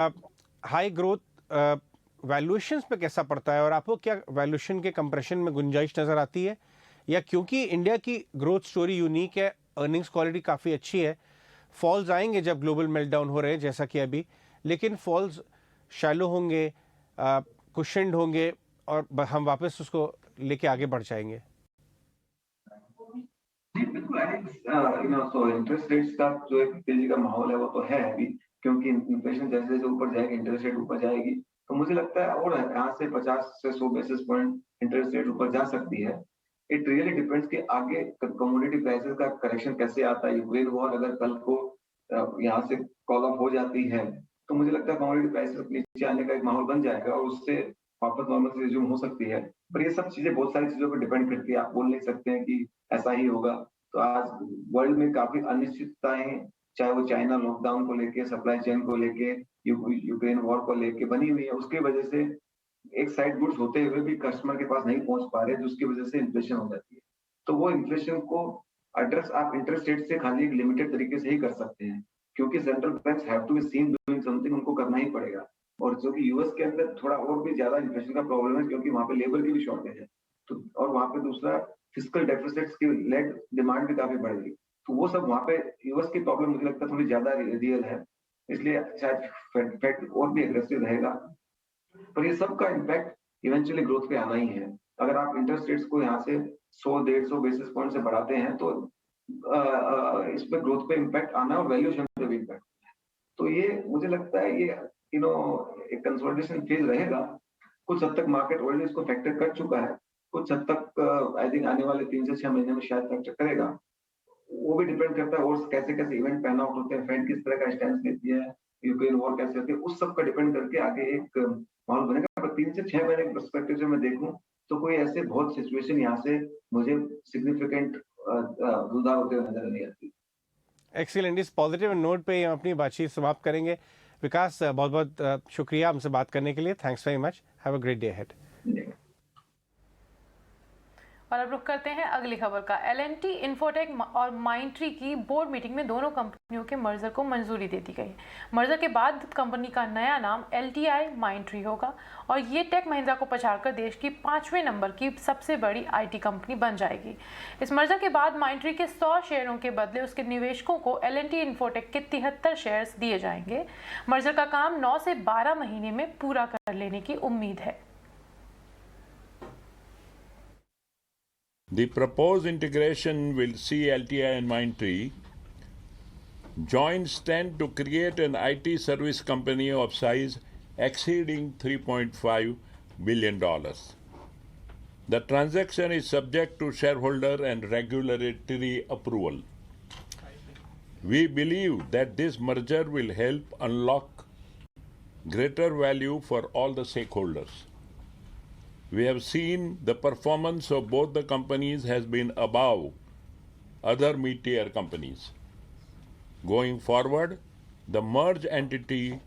High growth valuations पे कैसा पड़ता है और आपको क्या वैल्यूएशन के कंप्रेशन में गुंजाइश नज़र आती है, या क्योंकि इंडिया की ग्रोथ स्टोरी यूनिक है, अर्निंग्स क्वालिटी काफ़ी अच्छी है, फॉल्स आएंगे जब ग्लोबल मेल्टडाउन हो रहे हैं जैसा कि अभी, लेकिन फॉल्स शैलो होंगे, कुशन्ड होंगे और हम वापस उसको लेके आगे बढ़ जाएंगे? जी, बिल्कुल सो इंटरेस्ट रेट्स का जो एक तेजी का माहौल है वो तो है अभी, क्योंकि इन्फ्लेशन जैसे-जैसे ऊपर जाएगी, इंटरेस्ट रेट ऊपर जाएगी, तो मुझे लगता है और यहाँ से 50 से 100 बेसिस पॉइंट इंटरेस्ट रेट ऊपर जा सकती है। इट रियली डिपेंड्स कि आगे कमोडिटी प्राइसेस का करेक्शन कैसे आता है। यूक्रेन वॉर अगर कल को यहाँ से कॉल ऑफ हो जाती है, तो मुझे लगता है कमोडिटी प्राइसेस नीचे आने का एक माहौल बन जाएगा और उससे वापस नॉर्मल से रिज्यूम हो सकती है। पर ये सब चीज़ें बहुत सारी चीज़ों पे डिपेंड करती है। आप बोल नहीं सकते हैं कि ऐसा ही होगा। तो आज वर्ल्ड में काफ़ी अनिश्चितताएँ, चाहे वो चाइना लॉकडाउन को लेके, सप्लाई चेन को लेके, यूक्रेन वॉर को लेके बनी हुई है। उसकी वजह से एक साइड गुड्स होते हुए भी कस्टमर के पास नहीं पहुँच पा रहे, जिसकी वजह से इन्फ्लेशन हो जाती है। तो वो इन्फ्लेशन को एड्रेस आप इंटरेस्ट रेट से खाली एक लिमिटेड तरीके से ही कर सकते हैं, क्योंकि central banks have to be seen doing something, उनको करना ही पड़ेगा। और जो कि यूएस के अंदर थोड़ा और भी ज़्यादा इन्फ्लेशन का प्रॉब्लम है, क्योंकि वहाँ पे लेबर की भी शॉर्टेज है। तो और वहाँ पे दूसरा फिस्कल डेफिसिट्स की लेड डिमांड भी काफ़ी बढ़ गई। तो वो सब वहाँ पे यूएस की प्रॉब्लम मुझे लगता है थोड़ी ज़्यादा रियल है। इसलिए शायद फेड और भी एग्रेसिव रहेगा। पर ये सब का इम्पैक्ट इवेंचुअली ग्रोथ पे आना ही है। अगर आप इंटरेस्ट रेट्स को यहाँ से 100 150 बेसिस पॉइंट से बढ़ाते हैं, तो इस पे ग्रोथ पे इम्पैक्ट आना है और वैल्यूएशन पे भी इम्पैक्ट। तो ये मुझे लगता है ये एक कंसोलिडेशन फेज रहेगा। कुछ हद तक मार्केट ऑलरेडी इसको फैक्टर कर चुका है। कुछ हद तक आई थिंक आने वाले 3 से 6 महीने में शायद फैक्टर करेगा। वो भी डिपेंड करता है और कैसे-कैसे इवेंट पैन आउट होते हैं, फेड किस तरह का स्टैंस लेती है, यूक्रेन वॉर कैसे होती है, उस सब का डिपेंड करके आगे एक माहौल बनेगा। पर 3 से 6 महीने के पर्सपेक्टिव से मैं देखूँ, तो कोई ऐसे बहुत सिचुएशन यहाँ से मुझे सिग्निफिकेंट सुधार होते हुए नज़र नहीं आती। एक्सीलेंट। इस पॉजिटिव नोट पे हम अपनी बातचीत समाप्त करेंगे। विकास, बहुत बहुत शुक्रिया हमसे बात करने के लिए। Thanks very much. Have a great day ahead. और अब रुख करते हैं अगली खबर का। L&T इन्फोटेक और माइंडट्री की बोर्ड मीटिंग में दोनों कंपनियों के मर्जर को मंजूरी दे दी गई। मर्जर के बाद कंपनी का नया नाम LTI माइंडट्री होगा और ये टेक महिंद्रा को पछाड़कर देश की 5वें नंबर की सबसे बड़ी IT कंपनी बन जाएगी। इस मर्जर के बाद माइंडट्री के 100 शेयरों के बदले उसके निवेशकों को L&T इन्फोटेक के 73 शेयर्स दिए जाएंगे। मर्जर का काम 9 से 12 महीने में पूरा कर लेने की उम्मीद है। The proposed integration will see LTI and Mindtree join stand to create an IT service company of size exceeding $3.5 billion. The transaction is subject to shareholder and regulatory approval. We believe that this merger will help unlock greater value for all the stakeholders. We have seen the performance of both the companies has been above other mid-tier companies. Going forward, the merged entity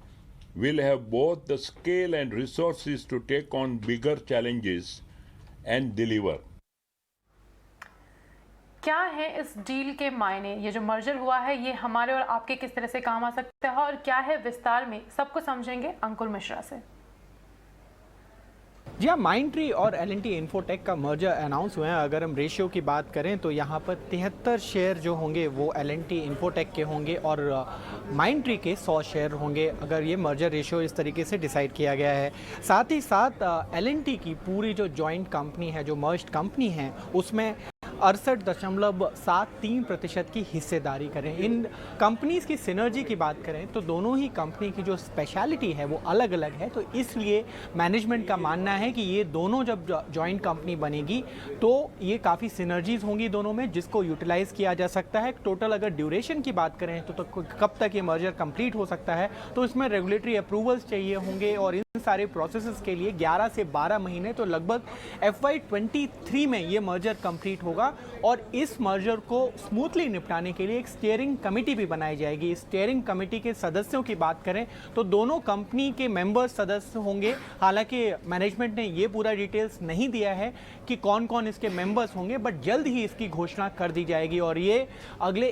will have both the scale and resources to take on bigger challenges and deliver. क्या है इस deal के मायने? ये जो merger हुआ है ये हमारे और आपके किस तरह से काम आ सकता है और क्या है विस्तार में, सबको समझेंगे अंकुर मिश्रा से। जी हाँ, माइंडट्री और L&T इन्फोटेक का मर्जर अनाउंस हुए हैं। अगर हम रेशियो की बात करें तो यहाँ पर 73 शेयर जो होंगे वो L&T इन्फोटेक के होंगे और माइंडट्री के 100 शेयर होंगे, अगर ये मर्जर रेशियो इस तरीके से डिसाइड किया गया है। साथ ही साथ L&T की पूरी जो जॉइंट कंपनी है, जो मर्ज्ड कंपनी है, उसमें 68.73% की हिस्सेदारी करें। इन कंपनीज़ की सिनर्जी की बात करें तो दोनों ही कंपनी की जो स्पेशलिटी है वो अलग अलग है, तो इसलिए मैनेजमेंट का मानना है कि ये दोनों जब जॉइंट कंपनी बनेगी तो ये काफ़ी सिनर्जीज़ होंगी दोनों में, जिसको यूटिलाइज़ किया जा सकता है। टोटल अगर ड्यूरेशन की बात करें तो कब तक ये मर्जर कंप्लीट हो सकता है, तो इसमें रेगुलेटरी अप्रूवल्स चाहिए होंगे और इन सारे प्रोसेसेस के लिए 11 से 12 महीने, तो लगभग FY23 में ये मर्जर कंप्लीट होगा। और इस मर्जर को स्मूथली निपटाने के लिए एक स्टीयरिंग कमेटी भी बनाई जाएगी। इस स्टीयरिंग कमेटी के सदस्यों की बात करें तो दोनों कंपनी के मेंबर्स सदस्य होंगे। हालांकि मैनेजमेंट ने ये पूरा डिटेल्स नहीं दिया है कि कौन कौन इसके मेंबर्स होंगे, बट जल्द ही इसकी घोषणा कर दी जाएगी और ये अगले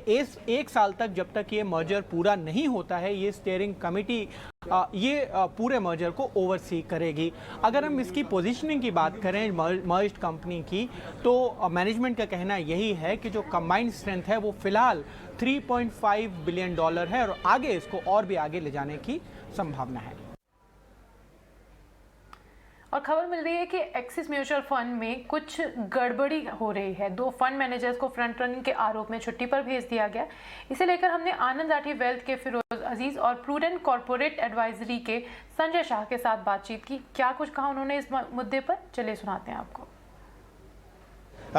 एक साल तक, जब तक ये मर्जर पूरा नहीं होता है, ये स्टीयरिंग कमेटी ये पूरे मर्जर को ओवरसी करेगी। अगर हम इसकी पोजीशनिंग की बात करें मर्ज्ड कंपनी की, तो मैनेजमेंट का कहना यही है कि जो कंबाइंड स्ट्रेंथ है वो फिलहाल $3.5 बिलियन है और आगे इसको और भी आगे ले जाने की संभावना है। और खबर मिल रही है कि एक्सिस म्यूचुअल फंड में कुछ गड़बड़ी हो रही है। 2 फंड मैनेजर्स को फ्रंट रनिंग के आरोप में छुट्टी पर भेज दिया गया। इसे लेकर हमने आनंद राठी वेल्थ के फिरोज अजीज और प्रूडेंट कॉर्पोरेट एडवाइजरी के संजय शाह के साथ बातचीत की। क्या कुछ कहा उन्होंने इस मुद्दे पर, चलिए सुनाते हैं आपको।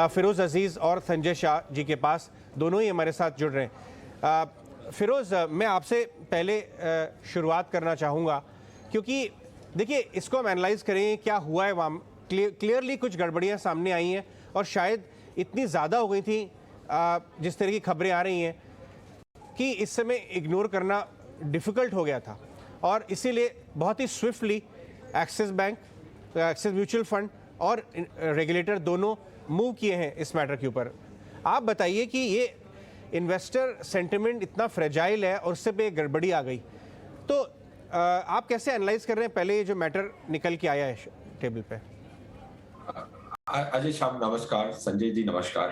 फिरोज अजीज और संजय शाह जी के पास, दोनों ही हमारे साथ जुड़ रहे हैं। फिरोज, मैं आपसे पहले शुरुआत करना चाहूँगा, क्योंकि देखिए इसको हम एनालाइज करें क्या हुआ है। वहाँ क्लियरली कुछ गड़बड़ियाँ सामने आई हैं और शायद इतनी ज़्यादा हो गई थी जिस तरह की खबरें आ रही हैं कि इस समय इग्नोर करना डिफ़िकल्ट हो गया था, और इसीलिए बहुत ही swiftly Axis Bank, Axis mutual fund और रेगुलेटर दोनों मूव किए हैं इस मैटर के ऊपर। आप बताइए कि ये इन्वेस्टर सेंटिमेंट इतना फ्रेजाइल है और उससे पे गड़बड़ी आ गई, तो आप कैसे एनालाइज कर रहे हैं पहले ये जो मैटर निकल के आया है टेबल पे? अजय शाह नमस्कार, संजय जी नमस्कार।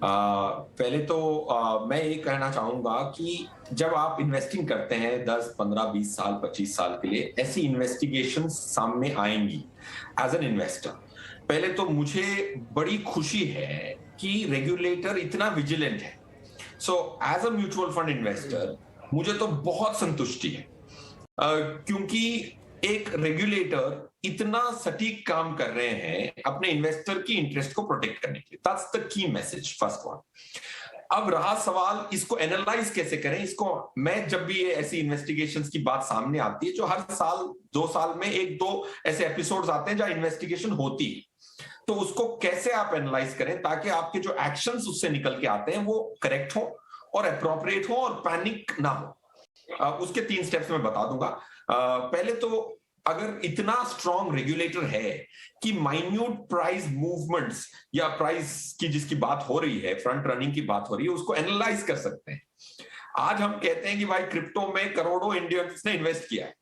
पहले तो मैं ये कहना चाहूंगा कि जब आप इन्वेस्टिंग करते हैं 10, 15, 20 साल, 25 साल के लिए, ऐसी इन्वेस्टिगेशन सामने आएंगी एज एन इन्वेस्टर। पहले तो मुझे बड़ी खुशी है कि रेगुलेटर इतना विजिलेंट है। So as a mutual fund investor मुझे तो बहुत संतुष्टि है, क्योंकि एक रेगुलेटर इतना सटीक काम कर रहे हैं अपने इन्वेस्टर की इंटरेस्ट को प्रोटेक्ट करने के लिए। That's the key message, first one. अब रहा सवाल इसको एनालाइज कैसे करें। इसको मैं जब भी ये ऐसी इन्वेस्टिगेशंस की बात सामने आती है, जो हर साल 2 साल में 1-2 ऐसे एपिसोड्स आते हैं जहां इन्वेस्टिगेशन होती है, तो उसको कैसे आप एनालाइज करें ताकि आपके जो एक्शंस उससे निकल के आते हैं वो करेक्ट हो और अप्रोप्रिएट हो और पैनिक ना हो। उसके 3 स्टेप्स मैं बता दूंगा। पहले तो अगर इतना स्ट्रॉन्ग रेगुलेटर है कि माइन्यूट प्राइस मूवमेंट्स या प्राइस की जिसकी बात हो रही है, फ्रंट रनिंग की बात हो रही है, उसको एनालाइज कर सकते हैं। आज हम कहते हैं कि भाई क्रिप्टो में करोड़ों इंडियंस ने इन्वेस्ट किया है।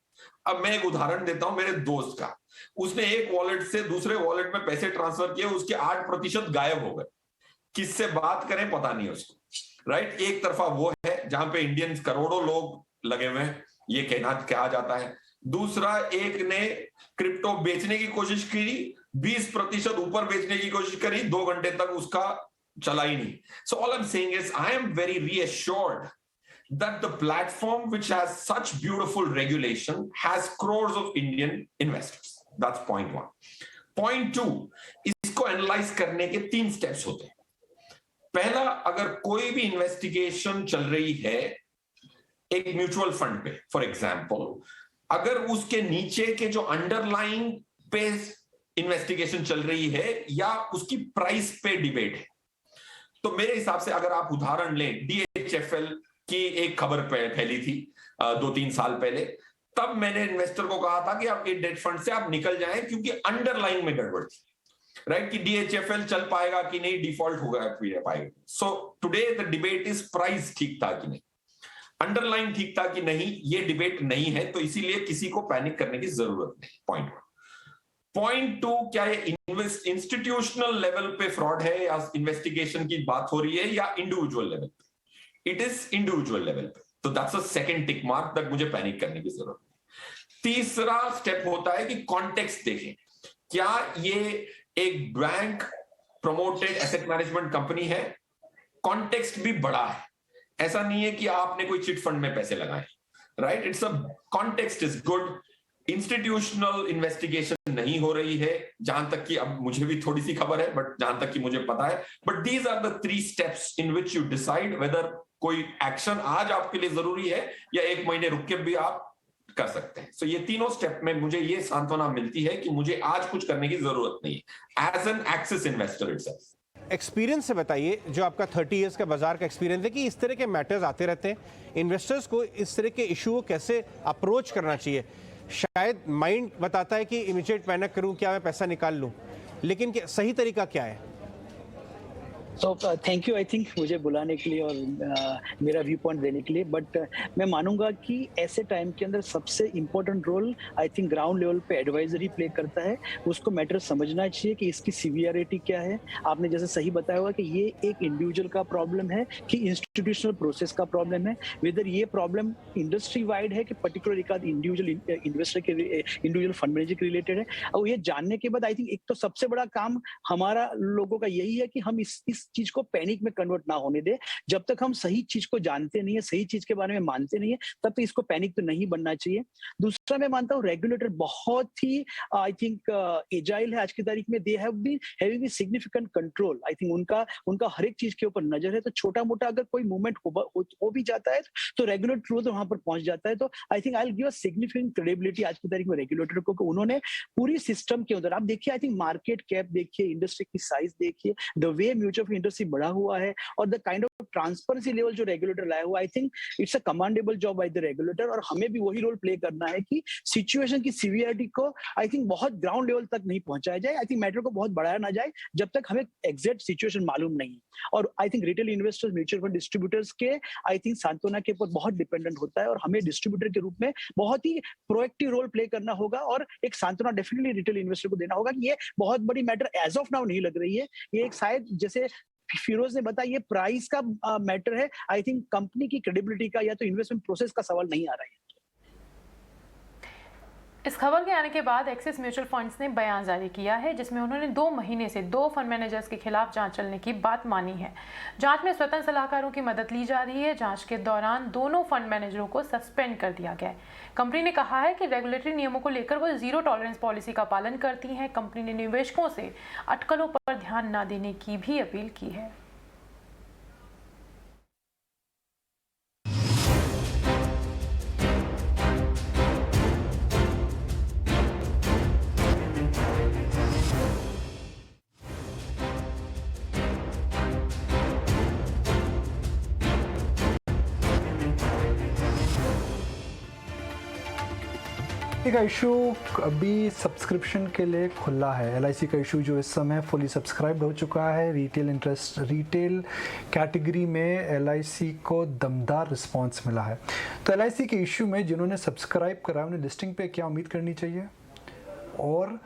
अब मैं एक उदाहरण देता हूं मेरे दोस्त का। उसने एक वॉलेट से दूसरे वॉलेट में पैसे ट्रांसफर किए, उसके 8% गायब हो गए। किससे बात करें पता नहीं उसको, राइट। एक तरफा वो है जहां पे इंडियंस करोड़ों लोग लगे हुए हैं, ये कहना कहा जाता है। दूसरा, एक ने क्रिप्टो बेचने की कोशिश की, 20% ऊपर बेचने की कोशिश करी, 2 घंटे तक उसका चला ही नहीं। So all I am saying is I am very reassured that the platform which has such beautiful regulation has crores of Indian investors. That's point 1. Point 2, इसको एनालाइज करने के 3 स्टेप्स होते हैं। पहला, अगर कोई भी इन्वेस्टिगेशन चल रही है एक म्यूचुअल फंड पे, फॉर एग्जाम्पल, अगर उसके नीचे के जो अंडरलाइंग पे इन्वेस्टिगेशन चल रही है या उसकी प्राइस पे डिबेट है, तो मेरे हिसाब से अगर आप उदाहरण लें, DHFL की एक खबर फैली थी 2-3 साल पहले, तब मैंने इन्वेस्टर को कहा था कि आप ये डेट फंड से आप निकल जाएं क्योंकि अंडरलाइंग में गड़बड़ थी, राइट, कि DHFL चल पाएगा कि नहीं, डिफॉल्ट होगा पाएगा। So today the debate is price ठीक था कि नहीं, अंडरलाइन ठीक था कि नहीं, ये डिबेट नहीं है, तो इसीलिए किसी को पैनिक करने की जरूरत नहीं। पॉइंट 1। पॉइंट 2, क्या ये इंस्टीट्यूशनल लेवल पे फ्रॉड है या इन्वेस्टिगेशन की बात हो रही है या इंडिविजुअल लेवल पे? इट इज इंडिविजुअल लेवल पे, तो that's a second tick mark that मुझे पैनिक करने की जरूरत नहीं। तीसरा स्टेप होता है कि कॉन्टेक्स्ट देखें। क्या ये एक bank promoted asset management company है? कॉन्टेक्स्ट भी बड़ा है, ऐसा नहीं है कि आपने कोई चिट फंड में पैसे लगाए, right. It's a context is good. Institutional investigation नहीं हो रही है, जहां तक कि अब मुझे भी थोड़ी सी खबर है, बट जहां तक कि मुझे पता है। But these are the 3 steps in which you decide whether कोई एक्शन आज आपके लिए जरूरी है या 1 महीने रुक के भी आप कर सकते हैं। सो ये तीनों स्टेप में मुझे ये सांत्वना मिलती है कि मुझे आज कुछ करने की जरूरत नहीं है as an axis investor itself. Experience से बताइए, जो आपका 30 इयर्स का बाजार का एक्सपीरियंस है, कि इस तरह के मैटर्स आते रहते हैं, इन्वेस्टर्स को इस तरह के इशू को कैसे अप्रोच करना चाहिए? शायद माइंड बताता है कि इमीडिएट पैनिक करूं, क्या मैं पैसा निकाल लूं, लेकिन सही तरीका क्या है? So thank you I think मुझे बुलाने के लिए और मेरा व्यू पॉइंट देने के लिए, बट मैं मानूंगा कि ऐसे टाइम के अंदर सबसे important role I think ground level पे एडवाइजर ही प्ले करता है। उसको मैटर समझना चाहिए कि इसकी सीवियरिटी क्या है। आपने जैसे सही बताया हुआ कि ये एक इंडिविजुअल का प्रॉब्लम है कि इंस्टीट्यूशनल प्रोसेस का प्रॉब्लम है, वेदर ये प्रॉब्लम इंडस्ट्री वाइड है कि पर्टिकुलर एक आध इंडिविजुअल इन्वेस्टर के इंडिविजुअल फंड मैनेजर के रिलेटेड है। और ये जानने के बाद आई थिंक एक तो सबसे बड़ा काम हमारा लोगों का यही है कि हम इस चीज को पैनिक में कन्वर्ट ना होने दे। जब तक हम सही चीज को जानते नहीं है, सही चीज के बारे में मानते नहीं है, तब तक इसको पैनिक तो नहीं बनना चाहिए। दूसरा मैं मानता हूँ रेगुलेटर बहुत ही आई थिंक एजाइल है आज की तारीख में। They have been having significant control. I think उनका हर एक चीज के ऊपर नजर है। तो छोटा मोटा अगर कोई मूवमेंट हो भी जाता है तो रेगुलेटर तो वहां पर पहुंच जाता है। तो I think I will give a significant credibility आज की तारीख में रेगुलेटर को कि उन्होंने पूरी सिस्टम के अंदर, आप देखिए आई थिंक मार्केट कैप देखिए, इंडस्ट्री की साइज देखिए, the way mutual fund industry बढ़ा हुआ है और the kind of transparency level जो रेगुलेटर लाया हुआ, I think it's a commendable job by the regulator. और हमें भी वही रोल प्ले करना है कि सिचुएशन की सीवियरिटी को आई थिंक बहुत ग्राउंड लेवल तक नहीं पहुंचाया जाए। आई थिंक मैटर को बहुत बढ़ाया ना जाए जब तक हमें एग्जैक्ट सिचुएशन मालूम नहीं है। और I think retail investors, mutual fund distributors के आई थिंक सांत्वना के ऊपर बहुत डिपेंडेंट होता है और हमें डिस्ट्रीब्यूटर के रूप में बहुत ही प्रोएक्टिव रोल प्ले करना होगा और एक सांत्वना डेफिनेटली रिटेल इन्वेस्टर को देना होगा कि ये बहुत बड़ी मैटर एज ऑफ नाउ नहीं लग रही है। ये एक शायद जैसे फिरोज ने बताया, ये प्राइस का मैटर है। आई थिंक कंपनी की क्रेडिबिलिटी का या तो इन्वेस्टमेंट प्रोसेस का सवाल नहीं आ रहा है। इस खबर के आने के बाद एक्सिस म्यूचुअल फंड्स ने बयान जारी किया है जिसमें उन्होंने 2 महीने से 2 फंड मैनेजर्स के खिलाफ जांच चलने की बात मानी है। जांच में स्वतंत्र सलाहकारों की मदद ली जा रही है। जांच के दौरान दोनों फंड मैनेजरों को सस्पेंड कर दिया गया है। कंपनी ने कहा है कि रेगुलेटरी नियमों को लेकर वो जीरो टॉलरेंस पॉलिसी का पालन करती है। कंपनी ने निवेशकों से अटकलों पर ध्यान न देने की भी अपील की है। का इशू अभी सब्सक्रिप्शन के लिए खुला है। एलआईसी का इशू जो इस समय फुली सब्सक्राइब्ड हो चुका है। रिटेल कैटेगरी में एलआईसी को दमदार रिस्पांस मिला है। तो एलआईसी के इशू में जिन्होंने सब्सक्राइब करा उन्हें लिस्टिंग पे क्या उम्मीद करनी चाहिए, और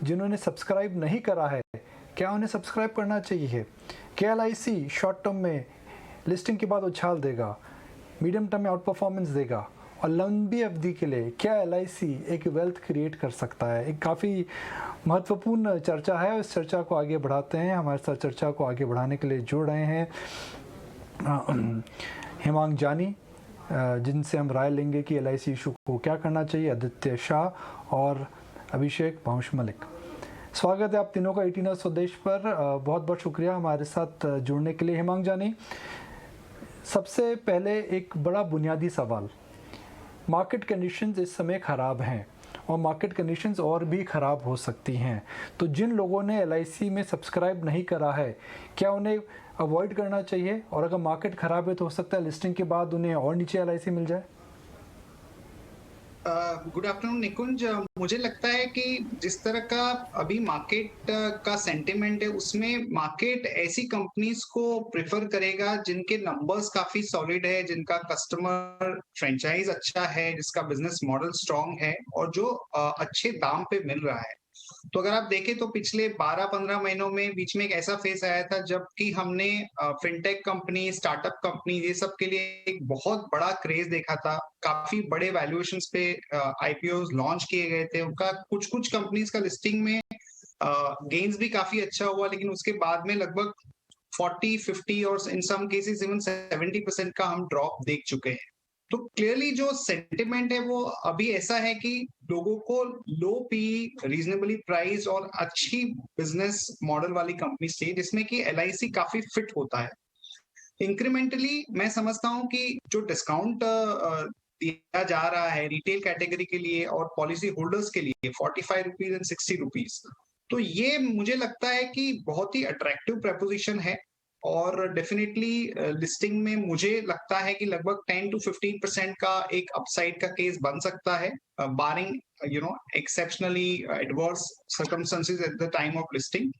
जिन्होंने सब्सक्राइब नहीं करा है क्या उन्हें सब्सक्राइब करना चाहिए? क्या एलआईसी शॉर्ट टर्म में लिस्टिंग के बाद उछाल देगा, मीडियम टर्म में आउट परफॉर्मेंस देगा, और लंबी अवधि के लिए क्या एलआईसी एक वेल्थ क्रिएट कर सकता है? एक काफ़ी महत्वपूर्ण चर्चा है। इस चर्चा को आगे बढ़ाते हैं। हमारे साथ चर्चा को आगे बढ़ाने के लिए जुड़ रहे हैं हेमांग जानी, जिनसे हम राय लेंगे कि एलआईसी इशू को क्या करना चाहिए, आदित्य शाह और अभिषेक भांश मलिक। स्वागत है आप तीनों का 18 स्वदेश पर। बहुत बहुत शुक्रिया हमारे साथ जुड़ने के लिए। हेमांग जानी, सबसे पहले एक बड़ा बुनियादी सवाल, मार्केट कंडीशंस इस समय ख़राब हैं और मार्केट कंडीशंस और भी ख़राब हो सकती हैं। तो जिन लोगों ने एलआईसी में सब्सक्राइब नहीं करा है क्या उन्हें अवॉइड करना चाहिए? और अगर मार्केट ख़राब है तो हो सकता है लिस्टिंग के बाद उन्हें और नीचे एलआईसी मिल जाए। गुड आफ्टरनून निकुंज। मुझे लगता है कि जिस तरह का अभी मार्केट का सेंटिमेंट है उसमें मार्केट ऐसी कंपनीज को प्रेफर करेगा जिनके नंबर्स काफी सॉलिड है, जिनका कस्टमर फ्रेंचाइज अच्छा है, जिसका बिजनेस मॉडल स्ट्रांग है और जो अच्छे दाम पे मिल रहा है। तो अगर आप देखें तो पिछले 12-15 महीनों में बीच में एक ऐसा फेज आया था जबकि हमने फिनटेक कंपनी, स्टार्टअप कंपनी, ये सब के लिए एक बहुत बड़ा क्रेज देखा था। काफी बड़े वैल्यूएशंस पे आईपीओ लॉन्च किए गए थे। उनका कुछ कंपनीज का लिस्टिंग में गेन्स भी काफी अच्छा हुआ, लेकिन उसके बाद में लगभग 40-50 और इन सम केसेस इवन 70% का हम ड्रॉप देख चुके हैं। तो क्लियरली जो सेंटिमेंट है वो अभी ऐसा है कि लोगों को लो पी, रीजनेबली प्राइस और अच्छी बिजनेस मॉडल वाली कंपनी से, जिसमें कि एलआईसी काफी फिट होता है। इंक्रीमेंटली मैं समझता हूं कि जो डिस्काउंट दिया जा रहा है रिटेल कैटेगरी के लिए और पॉलिसी होल्डर्स के लिए 45 रुपीज एंड 60 रुपीज, तो ये मुझे लगता है कि बहुत ही अट्रैक्टिव प्रपोजिशन है। और डेफिनेटली लिस्टिंग में मुझे लगता है कि लगभग 10 to 15% का एक अपसाइड का केस बन सकता है, barring exceptionally adverse circumstances at the time of listing.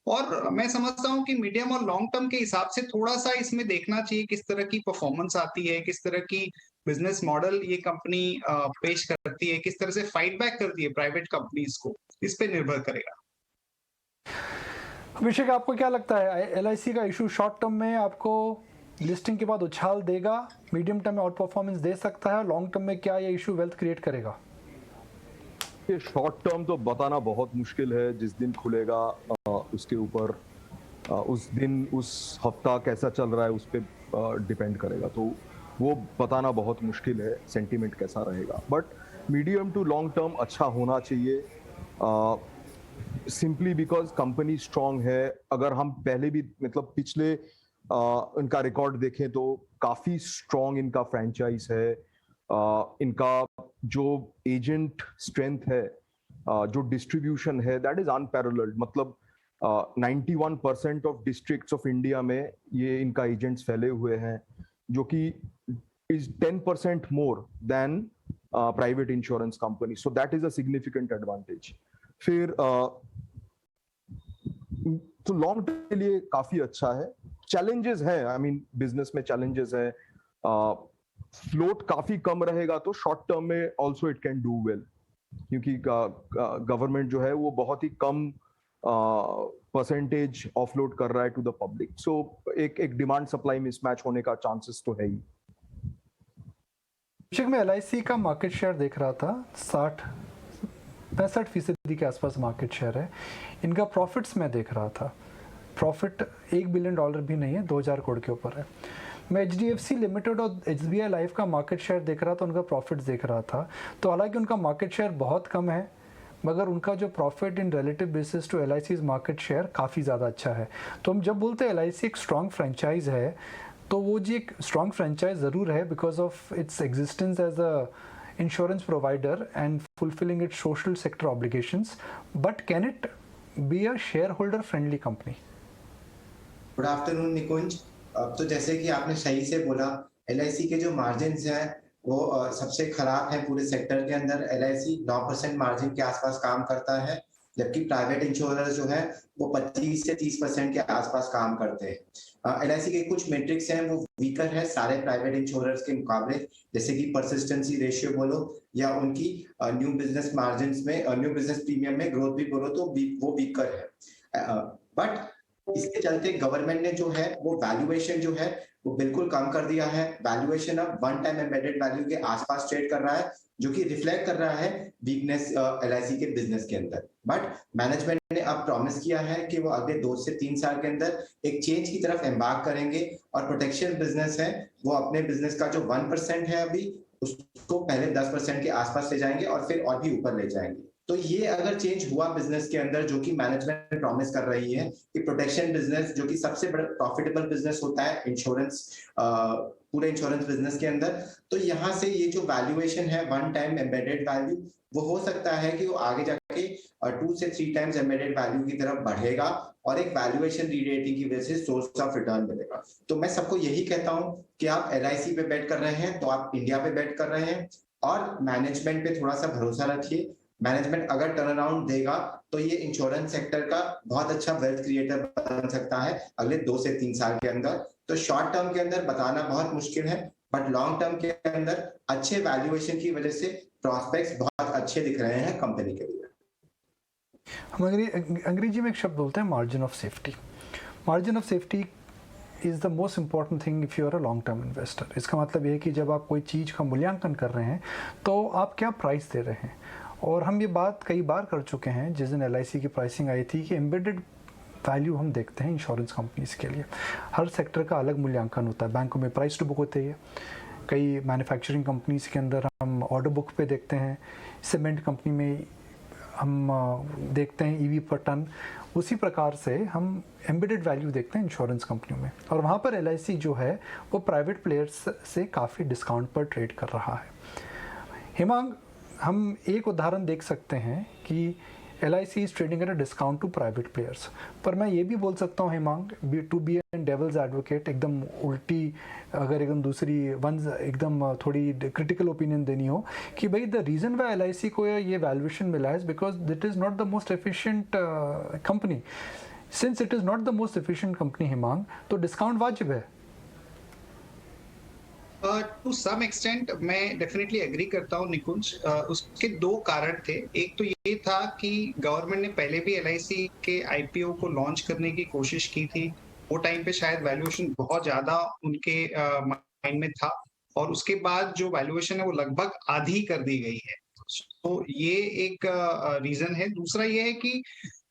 और मैं समझता हूँ कि मीडियम और लॉन्ग टर्म के हिसाब से थोड़ा सा इसमें देखना चाहिए किस तरह की परफॉर्मेंस आती है, किस तरह की बिजनेस मॉडल ये कंपनी पेश करती है, किस तरह से फाइट बैक करती है प्राइवेट कंपनीज को, इस पे निर्भर करेगा। अभिषेक, आपको क्या लगता है एलआईसी का इशू शॉर्ट टर्म में आपको लिस्टिंग के बाद उछाल देगा, मीडियम टर्म में आउट परफॉर्मेंस दे सकता है, लॉन्ग टर्म में क्या ये इशू वेल्थ क्रिएट करेगा? ये शॉर्ट टर्म तो बताना बहुत मुश्किल है। जिस दिन खुलेगा उसके ऊपर उस दिन उस हफ्ता कैसा चल रहा है उस पर डिपेंड करेगा, तो वो बताना बहुत मुश्किल है सेंटीमेंट कैसा रहेगा। But medium to long term अच्छा होना चाहिए, सिंपली बिकॉज कंपनी स्ट्रांग है। अगर हम पहले भी मतलब पिछले इनका रिकॉर्ड देखें तो काफ़ी स्ट्रांग इनका फ्रेंचाइज है। इनका जो एजेंट स्ट्रेंथ है, जो डिस्ट्रीब्यूशन है, दैट इज अनपैरेलल्ड। मतलब 91% ऑफ डिस्ट्रिक्ट्स ऑफ इंडिया में ये इनका एजेंट्स फैले हुए हैं, जो कि is 10% more than private insurance company, so that is a significant advantage. फिर तो लॉन्ग टर्म के लिए काफी अच्छा है। चैलेंजेस है, आई मीन बिजनेस में चैलेंजेस है। फ्लोट काफी कम रहेगा तो शॉर्ट टर्म में also it can do well, क्योंकि गवर्नमेंट जो है वो बहुत ही कम परसेंटेज ऑफलोड कर रहा है टू द पब्लिक, सो एक डिमांड सप्लाई मिसमैच होने का चांसेस तो है ही। मैं एलआईसी का मार्केट शेयर देख रहा था, 65% के आसपास मार्केट शेयर है। इनका प्रॉफिट्स मैं देख रहा था, प्रॉफिट $1 बिलियन भी नहीं है, 2000 करोड़ के ऊपर है। मैं HDFC लिमिटेड और SBI लाइफ का मार्केट शेयर देख रहा था, उनका प्रॉफिट्स देख रहा था, तो हालांकि उनका मार्केट शेयर बहुत कम है, मगर उनका जो profit in relative basis to LIC's market share काफ़ी ज़्यादा अच्छा है। तो हम जब बोलते हैं LIC एक स्ट्रॉन्ग फ्रेंचाइज है, तो वो जी एक स्ट्रॉन्ग फ्रेंचाइज ज़रूर है because of its existence as a insurance provider and fulfilling its social sector obligations, but can it be a shareholder friendly company? Good afternoon Nikunj. तो जैसे कि आपने सही से बोला, LIC के जो मार्जिन्स हैं वो सबसे खराब है पूरे सेक्टर के अंदर। LIC 9% मार्जिन के आसपास काम करता है, जबकि प्राइवेट इंश्योरर्स जो है वो 25 से 30% के आसपास काम करते हैं। LIC के कुछ मेट्रिक्स हैं वो वीकर है सारे प्राइवेट इंश्योरर्स के मुकाबले, जैसे कि परसिस्टेंसी रेशियो बोलो या उनकी न्यू बिजनेस मार्जिन्स में, न्यू बिजनेस प्रीमियम में ग्रोथ भी बोलो तो वो वीकर है। बट इसके चलते गवर्नमेंट ने जो है वो वैल्यूएशन जो है वो बिल्कुल कम कर दिया है। वैल्यूएशन अब 1 टाइम एम्बेडेड वैल्यू के आसपास ट्रेड कर रहा है, जो कि रिफ्लेक्ट कर रहा है वीकनेस LIC के बिजनेस के अंदर। बट मैनेजमेंट ने अब प्रॉमिस किया है कि वो अगले 2 से 3 साल के अंदर एक चेंज की तरफ एम्बार्क करेंगे और प्रोटेक्शन बिजनेस है वो अपने बिजनेस का जो 1% है अभी उसको पहले 10% के आसपास ले जाएंगे और फिर और भी ऊपर ले जाएंगे। तो ये अगर चेंज हुआ बिजनेस के अंदर, जो कि मैनेजमेंट प्रॉमिस कर रही है कि प्रोटेक्शन बिजनेस जो कि सबसे बड़ा प्रॉफिटेबल बिजनेस होता है इंश्योरेंस, पूरे इंश्योरेंस बिजनेस के अंदर, तो यहाँ से ये जो वैल्यूएशन है 1 टाइम एम्बेडेड वैल्यू, वो हो सकता है कि वो आगे जाके 2 से 3 टाइम्स एम्बेडेड वैल्यू की तरफ बढ़ेगा और एक वैल्यूएशन रीरेटिंग की वजह से सोर्स ऑफ रिटर्न मिलेगा। तो मैं सबको यही कहता हूं कि आप LIC पे बेट कर रहे हैं तो आप इंडिया पे बेट कर रहे हैं और मैनेजमेंट पे थोड़ा सा भरोसा रखिए। मैनेजमेंट अगर टर्न अराउंड देगा तो ये इंश्योरेंस सेक्टर का बहुत अच्छा वेल्थ क्रिएटर बन सकता है अगले 2 से 3 साल के अंदर। तो शॉर्ट टर्म के अंदर बताना बहुत मुश्किल है, बट लॉन्ग टर्म के अंदर अच्छे वैल्यूएशन की वजह से प्रॉस्पेक्ट्स बहुत अच्छे दिख रहे हैं कंपनी के लिए। हम अंग्रेजी में एक शब्द बोलते हैं margin of safety. Margin of safety is the most important thing if you are a long term investor. इसका मतलब ये है कि जब आप कोई चीज़ का मूल्यांकन कर रहे हैं तो आप क्या प्राइस दे रहे हैं। और हम ये बात कई बार कर चुके हैं, जिस दिन LIC की प्राइसिंग आई थी, कि एम्बेडेड वैल्यू हम देखते हैं इंश्योरेंस कंपनीज के लिए। हर सेक्टर का अलग मूल्यांकन होता है। बैंकों में प्राइस टू बुक होती है, कई मैन्युफैक्चरिंग कंपनीज के अंदर हम ऑर्डर बुक पे देखते हैं, सीमेंट कंपनी में हम देखते हैं EV पर टन। उसी प्रकार से हम एम्बेडेड वैल्यू देखते हैं इंश्योरेंस कंपनियों में, और वहाँ पर LIC जो है वो प्राइवेट प्लेयर्स से काफ़ी डिस्काउंट पर ट्रेड कर रहा है। हिमांग, हम एक उदाहरण देख सकते हैं कि LIC is trading at a discount to private players, पर मैं ये भी बोल सकता हूँ Himang, to be an devil's advocate, एकदम उल्टी अगर एकदम दूसरी एकदम थोड़ी क्रिटिकल ओपिनियन देनी हो, कि भाई द रीज़न वाई LIC को ये वैल्यूएशन मिला है because that is not the most efficient company. Since it is not the most efficient company Himang, तो डिस्काउंट वाजिब है। टू सम एक्सटेंट मैं डेफिनेटली एग्री करता हूँ निकुंज। उसके दो कारण थे। एक तो ये था कि गवर्नमेंट ने पहले भी एलआईसी के आईपीओ को लॉन्च करने की कोशिश की थी। वो टाइम पे शायद वैल्यूएशन बहुत ज्यादा उनके माइंड में था, और उसके बाद जो वैल्यूएशन है वो लगभग आधी कर दी गई है। तो ये एक रीजन है। दूसरा ये है कि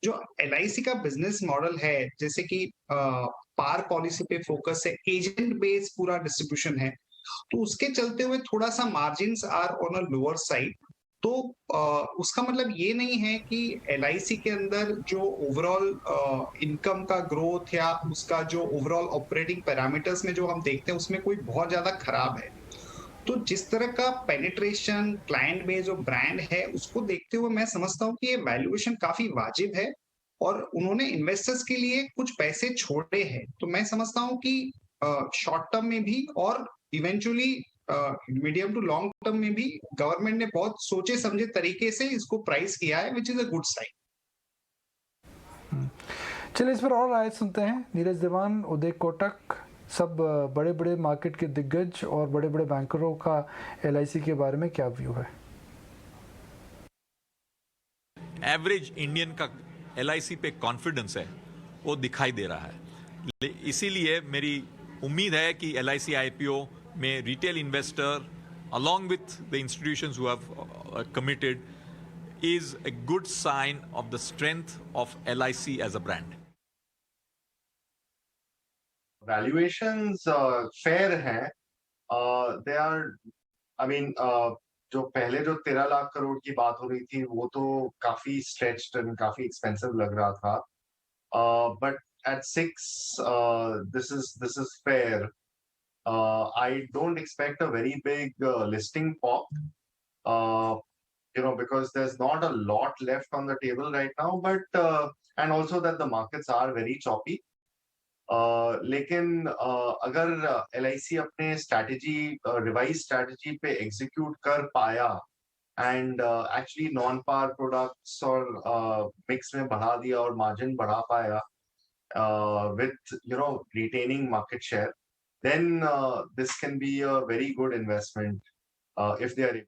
जो एलआईसी का बिजनेस मॉडल है, जैसे कि पार पॉलिसी पे फोकस है, एजेंट बेस पूरा डिस्ट्रीब्यूशन है, तो उसके चलते हुए थोड़ा सा margins are on a lower side. तो उसका मतलब ये नहीं है कि एलआईसी के अंदर जो ओवरऑल इनकम का ग्रोथ या उसका जो ओवरऑल ऑपरेटिंग पैरामीटर्स में जो हम देखते हैं उसमें कोई बहुत ज्यादा खराब है। तो जिस तरह का पेनिट्रेशन, क्लाइंट बेस और ब्रांड है, उसको देखते हुए मैं समझता हूँ कि ये वैल्यूएशन काफी वाजिब है, और उन्होंने इन्वेस्टर्स के लिए कुछ पैसे छोड़े हैं। तो मैं समझता हूँ कि शॉर्ट टर्म में भी और eventually medium to long term में भी गवर्नमेंट ने बहुत सोचे समझे तरीके से इसको प्राइस किया है, which is a good sign. चलिए इस पर और राय सुनते हैं। नीरज दीवान, उदय कोटक, सब बड़े बड़े मार्केट के दिग्गज और बड़े बड़े बैंकरों का एलआईसी के बारे में क्या व्यू है? एवरेज इंडियन का एलआईसी पे कॉन्फिडेंस है वो दिखाई दे रहा है। इसीलिए मेरी उम्मीद है कि एलआईसी आईपीओ में retail investor along with the institutions who have committed is a good sign of the strength of LIC as a brand. Valuations fair हैं, they are, I mean, जो पहले जो 13 लाख करोड़ की बात हो रही थी वो तो काफी स्ट्रेच्ड एंड काफी एक्सपेंसिव लग रहा था, but at 6 this is fair. I don't expect a very big listing pop, because there's not a lot left on the table right now, but and also that the markets are very choppy. लेकिन अगर LIC अपने revise strategy पे execute कर पाया and actually non par products और mix में बढ़ा दिया और मार्जिन बढ़ा पाया with retaining market share, then this can be a very good investment if they are.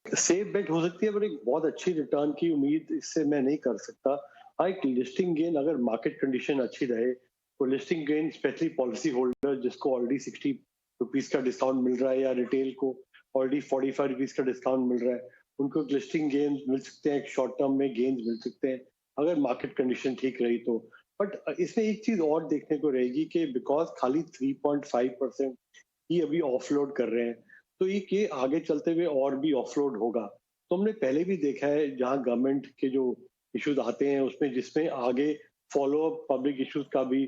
Safe bet हो सकती है, पर एक बहुत अच्छी रिटर्न की उम्मीद इससे मैं नहीं कर सकता। हाँ, एक लिस्टिंग गेन अगर मार्केट कंडीशन अच्छी रहे तो listing gain specially policy holder जिसको ऑलरेडी 60 रुपीज का डिस्काउंट मिल रहा है या रिटेल को ऑलरेडी 45 रुपीज का डिस्काउंट मिल रहा है, उनको लिस्टिंग गेन मिल सकते हैं, एक शॉर्ट टर्म में गेन्स मिल सकते हैं अगर मार्केट कंडीशन ठीक रही तो। बट इसमें एक चीज और देखने को रहेगी कि बिकॉज खाली 3.5% ही अभी ऑफलोड कर रहे हैं, तो ये आगे चलते हुए और भी ऑफलोड होगा। तो हमने पहले भी देखा है जहां गवर्नमेंट के जो इश्यूज आते हैं उसमें जिसमें आगे फॉलो अप पब्लिक इश्यूज का भी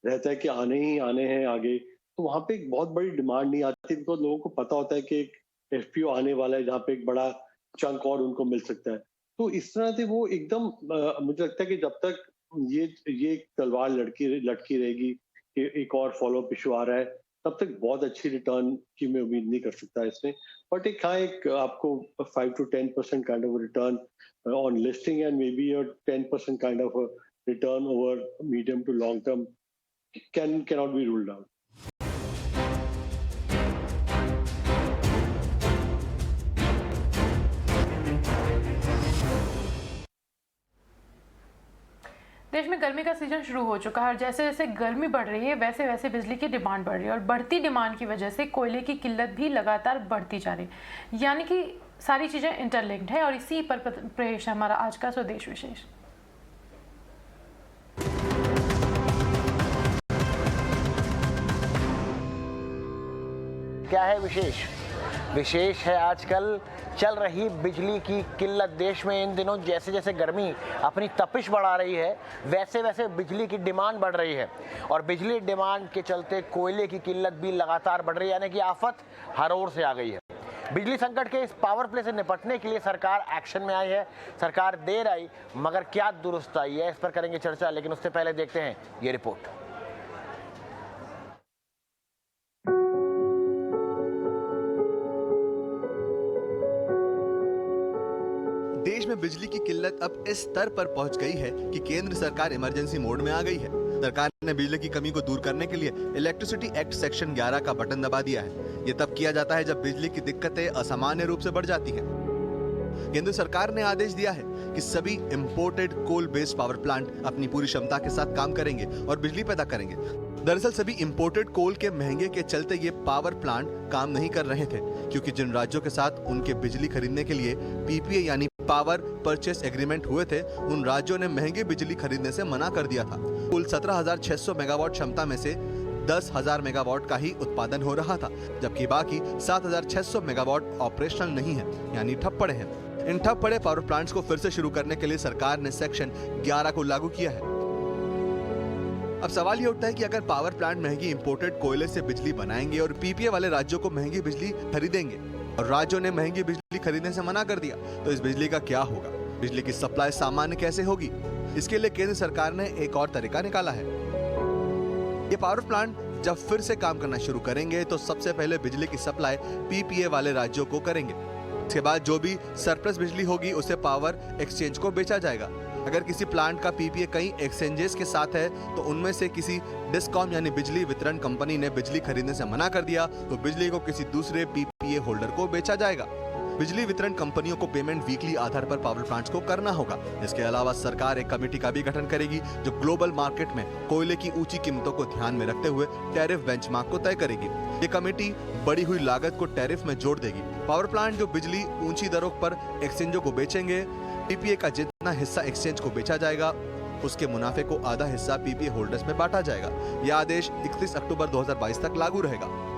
रहता है कि आने ही आने हैं आगे, तो वहां पे एक बहुत बड़ी डिमांड नहीं आती बिकॉज लोगों को पता होता है कि एक एफपीओ आने वाला है जहाँ पे एक बड़ा चंक और उनको मिल सकता है। तो इस तरह से वो एकदम मुझे लगता है कि जब तक ये तलवार लटकी रहेगी कि एक और फॉलो अप इशू आ रहा है, तब तक बहुत अच्छी रिटर्न की मैं उम्मीद नहीं कर सकता इसमें। बट एक आपको 5 to 10% kind of return on listing and may be 10% kind of return over medium to long term cannot be ruled out. देश में गर्मी का सीजन शुरू हो चुका है और जैसे जैसे गर्मी बढ़ रही है वैसे वैसे बिजली की डिमांड बढ़ रही है और बढ़ती डिमांड की वजह से कोयले की किल्लत भी लगातार बढ़ती जा रही है। यानी कि सारी चीज़ें इंटरलिंक्ड है और इसी पर पेश है हमारा आज का स्वदेश विशेष। क्या है विशेष? विशेष है आजकल चल रही बिजली की किल्लत। देश में इन दिनों जैसे जैसे गर्मी अपनी तपिश बढ़ा रही है वैसे वैसे बिजली की डिमांड बढ़ रही है और बिजली डिमांड के चलते कोयले की किल्लत भी लगातार बढ़ रही है, यानी कि आफत हर ओर से आ गई है। बिजली संकट के इस पावर प्ले से निपटने के लिए सरकार एक्शन में आई है। सरकार देर आई मगर क्या दुरुस्त आई है, इस पर करेंगे चर्चा, लेकिन उससे पहले देखते हैं ये रिपोर्ट। देश में बिजली की किल्लत अब इस स्तर पर पहुंच गई है कि केंद्र सरकार इमरजेंसी मोड में आ गई है। सरकार ने बिजली की कमी को दूर करने के लिए इलेक्ट्रिसिटी एक्ट सेक्शन 11 का बटन दबा दिया है। ये तब किया जाता है जब बिजली की दिक्कतें असामान्य रूप से बढ़ जाती हैं। केंद्र सरकार ने आदेश दिया है कि सभी imported coal based power plant अपनी पूरी क्षमता के साथ काम करेंगे और बिजली पैदा करेंगे। दरअसल सभी इंपोर्टेड कोल के महंगे के चलते ये पावर प्लांट काम नहीं कर रहे थे, क्योंकि जिन राज्यों के साथ उनके बिजली खरीदने के लिए पीपीए यानी पावर परचेस एग्रीमेंट हुए थे, उन राज्यों ने महंगी बिजली खरीदने से मना कर दिया था। कुल 17,600 मेगावाट क्षमता में से 10,000 मेगावाट का ही उत्पादन हो रहा था, जबकि बाकी 7,600 मेगावाट ऑपरेशनल नहीं है, यानी ठप पड़े हैं। इन ठप पड़े पावर प्लांट्स को फिर से शुरू करने के लिए सरकार ने सेक्शन 11 को लागू किया है। अब सवाल ये उठता है कि अगर पावर प्लांट महंगी इंपोर्टेड कोयले से बिजली बनाएंगे और पीपीए वाले राज्यों को महंगी बिजली खरीदेंगे और राज्यों ने महंगी बिजली खरीदने से मना कर दिया, तो इस बिजली का क्या होगा? बिजली की सप्लाई सामान्य कैसे होगी? इसके लिए केंद्र सरकार ने एक और तरीका निकाला है। ये पावर प्लांट जब फिर से काम करना शुरू करेंगे तो सबसे पहले बिजली की सप्लाई पीपीए वाले राज्यों को करेंगे। इसके बाद जो भी सरप्लस बिजली होगी उसे पावर एक्सचेंज को बेचा जाएगा। अगर किसी प्लांट का पीपीए कई एक्सचेंजेस के साथ है तो उनमें से किसी डिस्कॉम यानी बिजली वितरण कंपनी ने बिजली खरीदने से मना कर दिया तो बिजली को किसी दूसरे पीपीए होल्डर को बेचा जाएगा। बिजली वितरण कंपनियों को पेमेंट वीकली आधार पर पावर प्लांट्स को करना होगा। इसके अलावा सरकार एक कमेटी का भी गठन करेगी जो ग्लोबल मार्केट में कोयले की ऊंची कीमतों को ध्यान में रखते हुए टैरिफ बेंचमार्क को तय करेगी। ये कमेटी बढ़ी हुई लागत को टैरिफ में जोड़ देगी। पावर प्लांट जो बिजली ऊंची दरों पर एक्सचेंजों को बेचेंगे, पीपीए का जितना हिस्सा एक्सचेंज को बेचा जाएगा उसके मुनाफे को आधा हिस्सा पीपीए होल्डर्स में बांटा जाएगा। यह आदेश 31 अक्टूबर 2022 तक लागू रहेगा।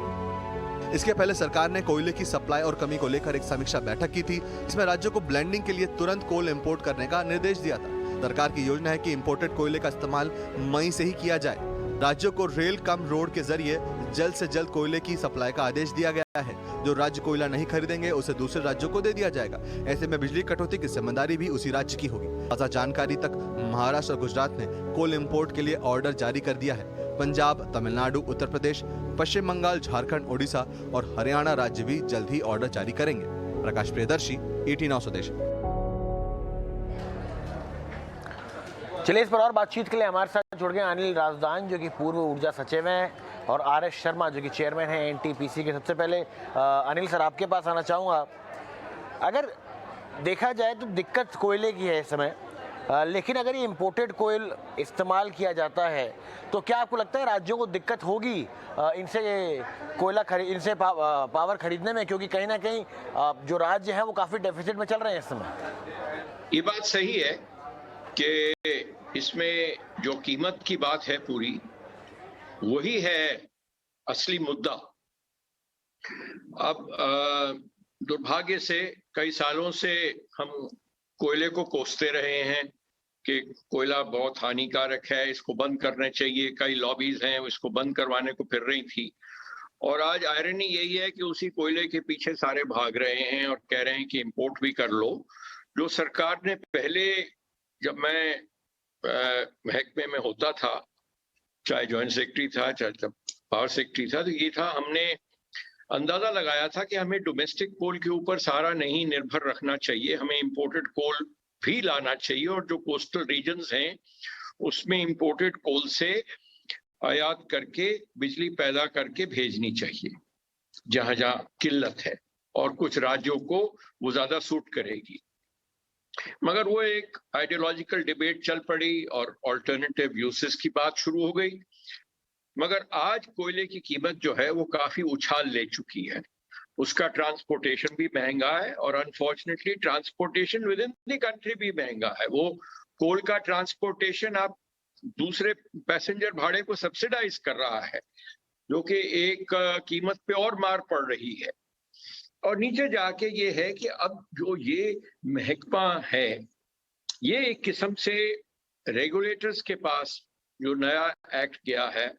इसके पहले सरकार ने कोयले की सप्लाई और कमी को लेकर एक समीक्षा बैठक की थी, इसमें राज्यों को ब्लेंडिंग के लिए तुरंत कोल इंपोर्ट करने का निर्देश दिया था। सरकार की योजना है कि इंपोर्टेड कोयले का इस्तेमाल मई से ही किया जाए। राज्यों को रेल कम रोड के जरिए जल्द से जल्द कोयले की सप्लाई का आदेश दिया गया है। जो राज्य कोयला नहीं खरीदेंगे उसे दूसरे राज्यों को दे दिया जाएगा। ऐसे में बिजली कटौती की जिम्मेदारी भी उसी राज्य की होगी। ताजा जानकारी तक महाराष्ट्र और गुजरात ने कोल इंपोर्ट के लिए ऑर्डर जारी कर दिया है। पंजाब, तमिलनाडु, उत्तर प्रदेश, पश्चिम बंगाल, झारखंड, ओडिशा और हरियाणा राज्य भी जल्द ही ऑर्डर जारी करेंगे। प्रकाश प्रियदर्शी, ET Now स्वदेश। चलिए इस पर और बातचीत के लिए हमारे साथ जुड़ गए अनिल राजदान जो कि पूर्व ऊर्जा सचिव हैं और RS शर्मा जो कि चेयरमैन हैं NTPC के। सबसे पहले अनिल सर आपके पास आना चाहूँगा। अगर देखा जाए तो दिक्कत कोयले की है इस समय, लेकिन अगर ये इम्पोर्टेड कोयल इस्तेमाल किया जाता है तो क्या आपको लगता है राज्यों को दिक्कत होगी इनसे कोयला इनसे पावर खरीदने में, क्योंकि कहीं ना कहीं जो राज्य हैं वो काफ़ी डेफिसिट में चल रहे हैं इस समय? ये बात सही है कि इसमें जो कीमत की बात है पूरी वही है असली मुद्दा। अब दुर्भाग्य से कई सालों से हम कोयले को कोसते रहे हैं कि कोयला बहुत हानिकारक है, इसको बंद करना चाहिए। कई लॉबीज हैं इसको बंद करवाने को फिर रही थी और आज आयरनी यही है कि उसी कोयले के पीछे सारे भाग रहे हैं और कह रहे हैं कि इंपोर्ट भी कर लो। जो सरकार ने पहले, जब मैं महकमे में होता था, चाहे ज्वाइंट सेक्रेटरी था चाहे पावर सेक्रेटरी था, तो ये था, हमने अंदाजा लगाया था कि हमें डोमेस्टिक कोल के ऊपर सारा नहीं निर्भर रखना चाहिए, हमें इंपोर्टेड कोल भी लाना चाहिए और जो कोस्टल रीजन्स हैं उसमें इंपोर्टेड कोल से आयात करके बिजली पैदा करके भेजनी चाहिए जहां जहां किल्लत है, और कुछ राज्यों को वो ज्यादा सूट करेगी। मगर वो एक आइडियोलॉजिकल डिबेट चल पड़ी और ऑल्टरनेटिव यूसेस की बात शुरू हो गई। मगर आज कोयले की कीमत जो है वो काफी उछाल ले चुकी है, उसका ट्रांसपोर्टेशन भी महंगा है और unfortunately transportation with in the country भी महंगा है। वो कोल का ट्रांसपोर्टेशन आप दूसरे पैसेंजर भाड़े को सब्सिडाइज कर रहा है, जो कि एक कीमत पे और मार पड़ रही है। और नीचे जाके ये है कि अब जो ये महकमा है, ये एक किस्म से रेगुलेटर्स के पास जो नया एक्ट गया है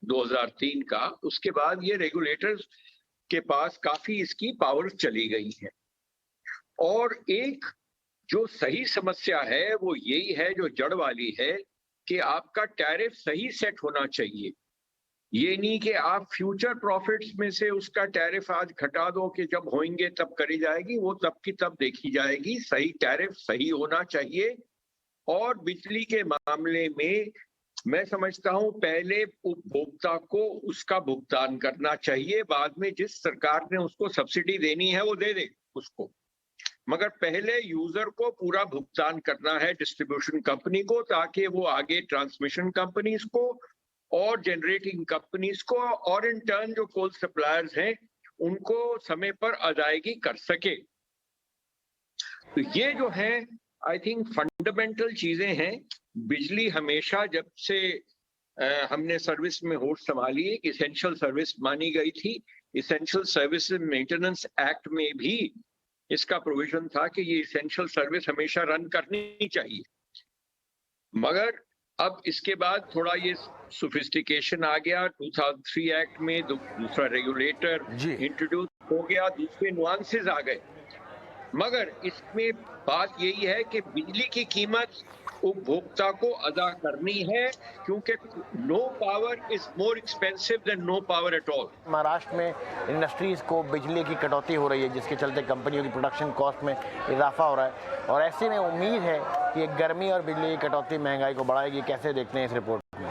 2003 का, उसके बाद ये रेगुलेटर्स के पास काफी इसकी पावर चली गई है। और एक जो सही समस्या है वो यही है, जो जड़ वाली है, कि आपका टैरिफ सही सेट होना चाहिए। ये नहीं कि आप फ्यूचर प्रॉफिट्स में से उसका टैरिफ आज घटा दो कि जब होंगे तब करी जाएगी, वो तब की तब देखी जाएगी। सही टैरिफ सही होना चाहिए। और बिजली के मामले में मैं समझता हूं पहले उपभोक्ता को उसका भुगतान करना चाहिए, बाद में जिस सरकार ने उसको सब्सिडी देनी है वो दे दे उसको, मगर पहले यूजर को पूरा भुगतान करना है डिस्ट्रीब्यूशन कंपनी को, ताकि वो आगे ट्रांसमिशन कंपनीज को और जनरेटिंग कंपनीज को और इन टर्न जो कोल सप्लायर्स हैं उनको समय पर अदायगी कर सके। तो ये जो है आई थिंक फंडामेंटल चीजें हैं। बिजली हमेशा जब से हमने सर्विस में होश संभाली है, इसेंशियल सर्विस मानी गई थी। इसेंशियल सर्विस मेंटेनेंस एक्ट में भी इसका प्रोविजन था कि ये इसेंशियल सर्विस हमेशा रन करनी चाहिए, मगर अब इसके बाद थोड़ा ये सोफिस्टिकेशन आ गया। 2003 एक्ट में दूसरा रेगुलेटर इंट्रोड्यूस हो गया, दूसरे नुआंसेस आ गए, मगर इसमें बात यही है कि बिजली की कीमत उपभोक्ता को अदा करनी है, क्योंकि no power is more expensive than no power at all. Maharashtra में इंडस्ट्रीज को बिजली की कटौती हो रही है, जिसके चलते कंपनियों की प्रोडक्शन कॉस्ट में इजाफा हो रहा है, और ऐसे में उम्मीद है कि गर्मी और बिजली की कटौती महंगाई को बढ़ाएगी। कैसे देखते हैं इस रिपोर्ट में?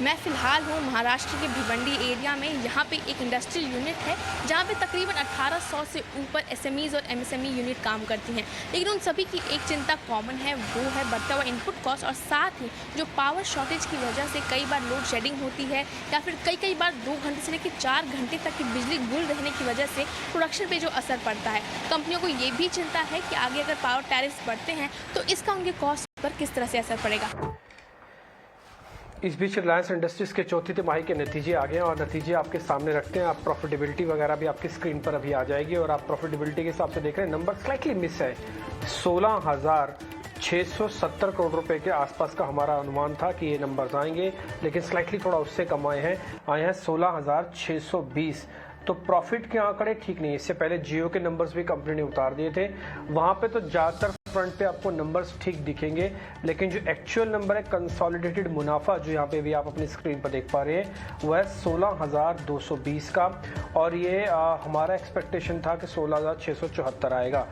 मैं फ़िलहाल हूँ महाराष्ट्र के भिवंडी एरिया में। यहाँ पे एक इंडस्ट्रियल यूनिट है जहाँ पे तकरीबन 1800 से ऊपर एसएमईज़ और एमएसएमई यूनिट काम करती हैं, लेकिन उन सभी की एक चिंता कॉमन है, वो है बढ़ता हुआ इनपुट कॉस्ट, और साथ ही जो पावर शॉर्टेज की वजह से कई बार लोड शेडिंग होती है, या फिर कई बार 2 घंटे से लेकर 4 घंटे तक की बिजली गुल रहने की वजह से प्रोडक्शन पर जो असर पड़ता है। कंपनियों को ये भी चिंता है कि आगे अगर पावर टैरिफ बढ़ते हैं तो इसका उनके कॉस्ट पर किस तरह से असर पड़ेगा। इस बीच रिलायंस इंडस्ट्रीज के चौथी तिमाही के नतीजे आ गए हैं और नतीजे आपके सामने रखते हैं। आप प्रॉफिटेबिलिटी वगैरह भी आपकी स्क्रीन पर अभी आ जाएगी और आप प्रॉफिटेबिलिटी के हिसाब से देख रहे हैं, नंबर स्लाइटली मिस है। 16,670 करोड़ रुपए के आसपास का हमारा अनुमान था कि ये नंबर्स आएंगे, लेकिन स्लाइटली थोड़ा उससे कम आए हैं 16,620। तो प्रॉफिट के आंकड़े ठीक नहीं। इससे पहले जियो के नंबर्स भी कंपनी ने उतार दिए थे, वहां पे तो ज्यादातर फ्रंट पे आपको नंबर्स ठीक दिखेंगे, लेकिन जो एक्चुअल नंबर है कंसोलिडेटेड मुनाफा जो यहाँ पे भी आप अपनी स्क्रीन पर देख पा रहे हैं वह है 16,220 का, और ये हमारा एक्सपेक्टेशन था कि 16,674 आएगा।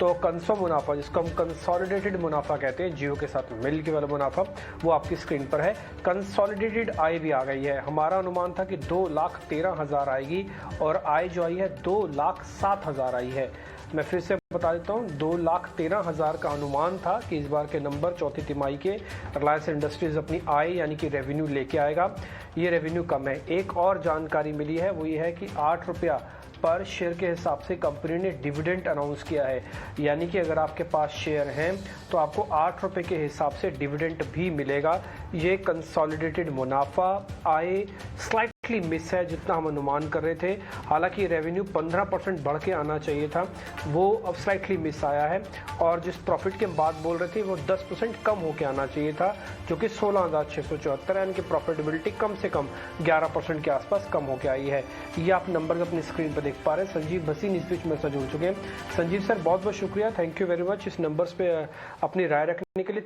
तो कंसो मुनाफा, जिसको हम कंसोलिडेटेड मुनाफा कहते हैं, जियो के साथ मिल के वाला मुनाफा, वो आपकी स्क्रीन पर है। कंसोलिडेटेड आय भी आ गई है। हमारा अनुमान था कि 2,13,000 आएगी और आय जो आई है 2,07,000 आई है। मैं फिर से बता देता हूँ, 2,13,000 का अनुमान था कि इस बार के नंबर चौथी तिमाही के रिलायंस इंडस्ट्रीज अपनी आय यानी कि रेवेन्यू लेके आएगा। ये रेवेन्यू कम है। एक और जानकारी मिली है, वो ये है कि 8 रुपया पर शेयर के हिसाब से कंपनी ने डिविडेंड अनाउंस किया है, यानी कि अगर आपके पास शेयर हैं तो आपको 8 रुपये के हिसाब से डिविडेंड भी मिलेगा। ये कंसोलिडेटेड मुनाफा आय स्लाइटली मिस है जितना हम अनुमान कर रहे थे। हालांकि रेवेन्यू 15% बढ़ के आना चाहिए था, वो अब स्लाइटली मिस आया है, और जिस प्रॉफिट की बात बोल रहे थे वो 10% कम होके आना चाहिए था, जो कि 16,674 है, यानी कि प्रॉफिटेबिलिटी कम से कम 11% के आसपास कम होके आई है। ये आप नंबर अपनी स्क्रीन पर देख पा रहे हैं। संजीव भसीन इस बीच में से जुड़ चुके हैं। संजीव सर, बहुत बहुत शुक्रिया, थैंक यू वेरी मच इस नंबर्स पे अपनी राय रखने के लिए।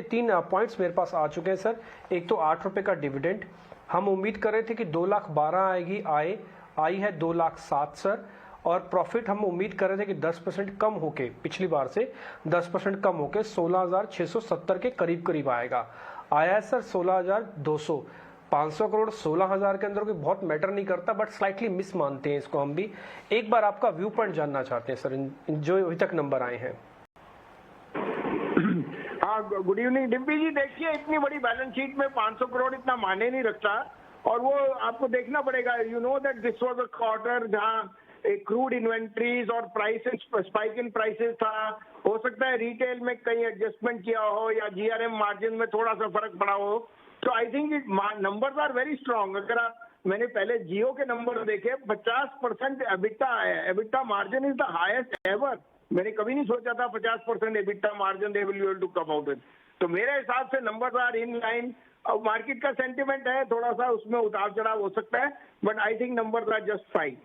3 पॉइंट्स मेरे पास आ चुके हैं सर। एक तो 8 रुपये का डिविडेंड, हम उम्मीद कर रहे थे कि 2,12,000 आएगी, आई है 2,07,000 सर, और प्रॉफिट हम उम्मीद कर रहे थे कि 10% कम होके, पिछली बार से 10% कम होके 16,670 के करीब करीब आएगा। आया है सर 16,200। 500 करोड़ 16,000 के अंदर कोई बहुत मैटर नहीं करता, बट स्लाइटली मिस मानते हैं इसको हम भी। एक बार आपका व्यू पॉइंट जानना चाहते हैं सर, जो अभी तक नंबर आए हैं। हाँ, गुड इवनिंग डिम्पी जी। देखिए, इतनी बड़ी बैलेंस शीट में 500 करोड़ इतना मायने नहीं रखता, और वो आपको देखना पड़ेगा। You know that this was a quarter जहां क्रूड इन्वेंट्रीज और प्राइसेस, स्पाइक इन प्राइसेस था। हो सकता है रिटेल में कहीं एडजस्टमेंट किया हो या जीआरएम मार्जिन में थोड़ा सा फर्क पड़ा हो। तो I think numbers are very strong. अगर मैंने पहले जियो के नंबर देखे, 50% एबिटा आया। EBITDA margin is the highest ever. मैंने कभी नहीं सोचा था 50% EBITDA margin they will be able to come out with. तो मेरे हिसाब से नंबर्स आर इन लाइन। अब मार्केट का सेंटिमेंट है थोड़ा सा, उसमें उतार चढ़ाव हो सकता है, but I think numbers are just fine.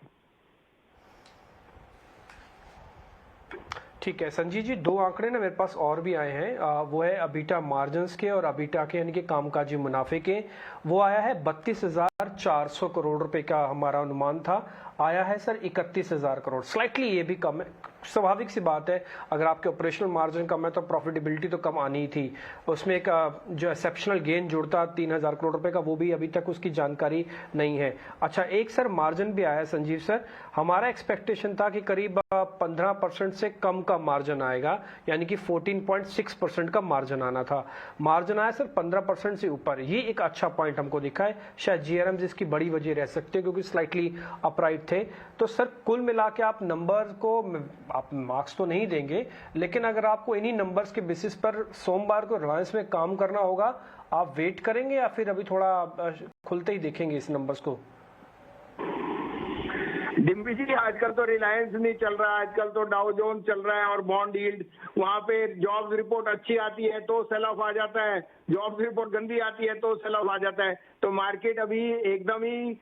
ठीक है संजीव जी, दो आंकड़े ना मेरे पास और भी आए हैं, वो है अबीटा मार्जिन्स के और अबीटा के यानी कि कामकाजी मुनाफे के। वो आया है 32,400 करोड़ रुपए का हमारा अनुमान था, आया है सर 31,000 करोड़। स्लाइटली ये भी कम है, स्वाभाविक सी बात है, अगर आपके ऑपरेशनल मार्जिन कम है तो प्रॉफिटेबिलिटी तो कम आनी ही थी। उसमें एक जो एक्सेप्शनल गेन जुड़ता 3,000 करोड़ रुपए का, वो भी अभी तक उसकी जानकारी नहीं है। अच्छा, एक सर मार्जिन भी आया है संजीव सर, हमारा एक्सपेक्टेशन था कि करीब 15% से कम का मार्जिन आएगा, यानी कि 14.6% का मार्जिन आना था। मार्जिन आया सर 15% से ऊपर, ये एक अच्छा पॉइंट हमको दिखा है। शायद जीआरएम इसकी बड़ी वजह रह सकती है क्योंकि स्लाइटली अपराइट थे। तो सर कुल मिला के आप नंबर को, आप मार्क्स तो नहीं देंगे, लेकिन अगर आपको इन्हीं नंबर्स के बेसिस पर सोमवार को रिलायंस में काम करना होगा, आप वेट करेंगे या फिर अभी थोड़ा खुलते ही देखेंगे इस नंबर्स को? डिम्पी जी, आजकल तो रिलायंस नहीं चल रहा है, आजकल तो डाउ जोन्स चल रहा है और बॉन्ड यील्ड, वहां पे जॉब्स रिपोर्ट अच्छी आती है तो सेल ऑफ आ जाता है, जॉब्स रिपोर्ट गंदी आती है तो सेल ऑफ आ जाता है। तो मार्केट अभी एकदम ही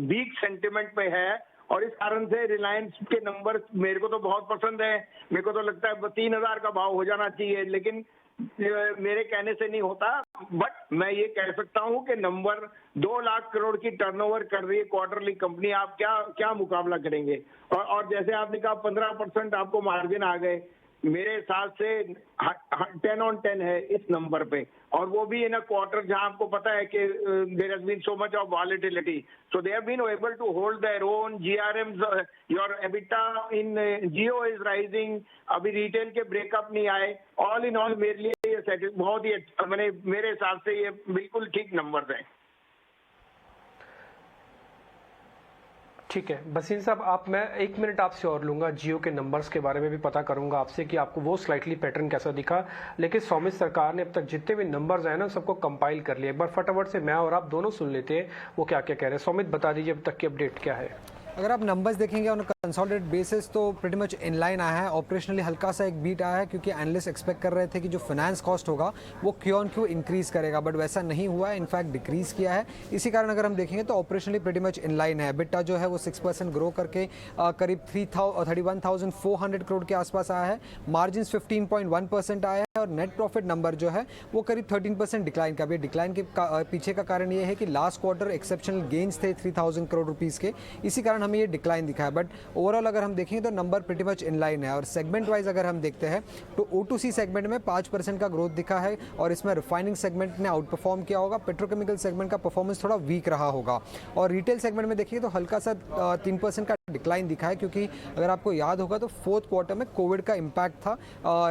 वीक सेंटिमेंट पे है और इस कारण से रिलायंस के नंबर मेरे को तो बहुत पसंद है। मेरे को तो लगता है 3,000 का भाव हो जाना चाहिए, लेकिन मेरे कहने से नहीं होता। बट मैं ये कह सकता हूं कि नंबर 2 लाख करोड़ की टर्नओवर कर रही है क्वार्टरली कंपनी, आप क्या मुकाबला करेंगे? और जैसे आपने कहा 15% आपको मार्जिन आ गए, मेरे हिसाब से 10 on 10 है इस नंबर पे, और वो भी इन अ क्वार्टर जहां आपको पता है कि there has been so much of volatility, so they have been able to hold their own. GRMs, your EBITDA in Jio is rising, अभी रिटेल के ब्रेकअप नहीं आए। ऑल इन ऑल मेरे लिए ये बहुत ही मेरे हिसाब से ये बिल्कुल ठीक नंबर है। ठीक है बसीन साहब, मैं 1 मिनट आपसे और लूंगा, जियो के नंबर्स के बारे में भी पता करूंगा आपसे कि आपको वो स्लाइटली पैटर्न कैसा दिखा। लेकिन सौमित सरकार ने अब तक जितने भी नंबर्स आए ना सबको कंपाइल कर लिया। एक बार फटाफट से मैं और आप दोनों सुन लेते हैं वो क्या क्या कह रहे हैं। सौमित बता दीजिए अब तक की अपडेट क्या है। अगर आप नंबर्स देखेंगे ऑन कंसोलिडेटेड बेसिस तो प्रीटी मच इन लाइन आया है। ऑपरेशनली हल्का सा एक बीट आया है क्योंकि एनालिस्ट एक्सपेक्ट कर रहे थे कि जो फाइनेंस कॉस्ट होगा वो क्यू ऑन क्यू इंक्रीज करेगा, बट वैसा नहीं हुआ है, इनफैक्ट डिक्रीज किया है। इसी कारण अगर हम देखेंगे तो operationally pretty much in line है। बिट्टा जो है वो 6% ग्रो करके करीब 31,400 करोड़ के आसपास आया है। मार्जिन 15.1% आया है और नेट प्रॉफिट नंबर जो है वो करीब 13% डिक्लाइन का। अभी डिक्लाइन के पीछे का कारण ये है कि लास्ट क्वार्टर एक्सेप्शनल गेन्स थे 3,000 करोड़ रुपीज़ के, इसी कारण हमें ये डिक्लाइन दिखा है। बट ओवरऑल अगर हम देखेंगे तो number pretty much in line है। और सेगमेंट वाइज अगर हम देखते हैं तो O2C सेगमेंट में 5% का ग्रोथ दिखा है और इसमें रिफाइनिंग सेगमेंट ने आउट परफॉर्म किया होगा, पेट्रोकेमिकल सेगमेंट का परफॉर्मेंस थोड़ा वीक रहा होगा। और रिटेल सेगमेंट में देखिए तो हल्का सा 3% का डिक्लाइन दिखा है, क्योंकि अगर आपको याद होगा तो फोर्थ क्वार्टर में कोविड का इम्पैक्ट था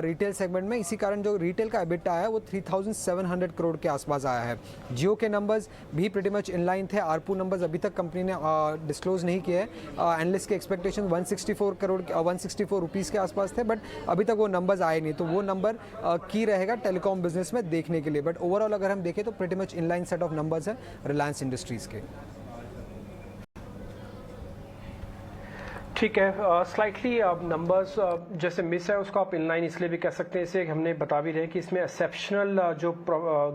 रिटेल सेगमेंट में, इसी कारण जो रिटेल का एबिटा आया वो 3,700 करोड़ के आसपास आया है। जियो के नंबर्स भी प्रीटी मच इन लाइन थे। आरपू नंबर्स अभी तक कंपनी ने डिस्क्लोज नहीं किए हैं। एनालिस्ट के एक्सपेक्टेशन 164 करोड़ 164 रुपीज़ के आसपास थे, बट अभी तक वो नंबर्स आए नहीं, तो वो नंबर की रहेगा टेलीकॉम बिजनेस में देखने के लिए। बट ओवरऑल अगर हम देखें तो pretty much in line set of numbers है रिलायंस इंडस्ट्रीज़ के। ठीक है, स्लाइटली नंबर्स जैसे मिस है उसको आप इनलाइन इसलिए भी कह सकते हैं, इसे हमने बता भी रहे कि इसमें एक्सेप्शनल जो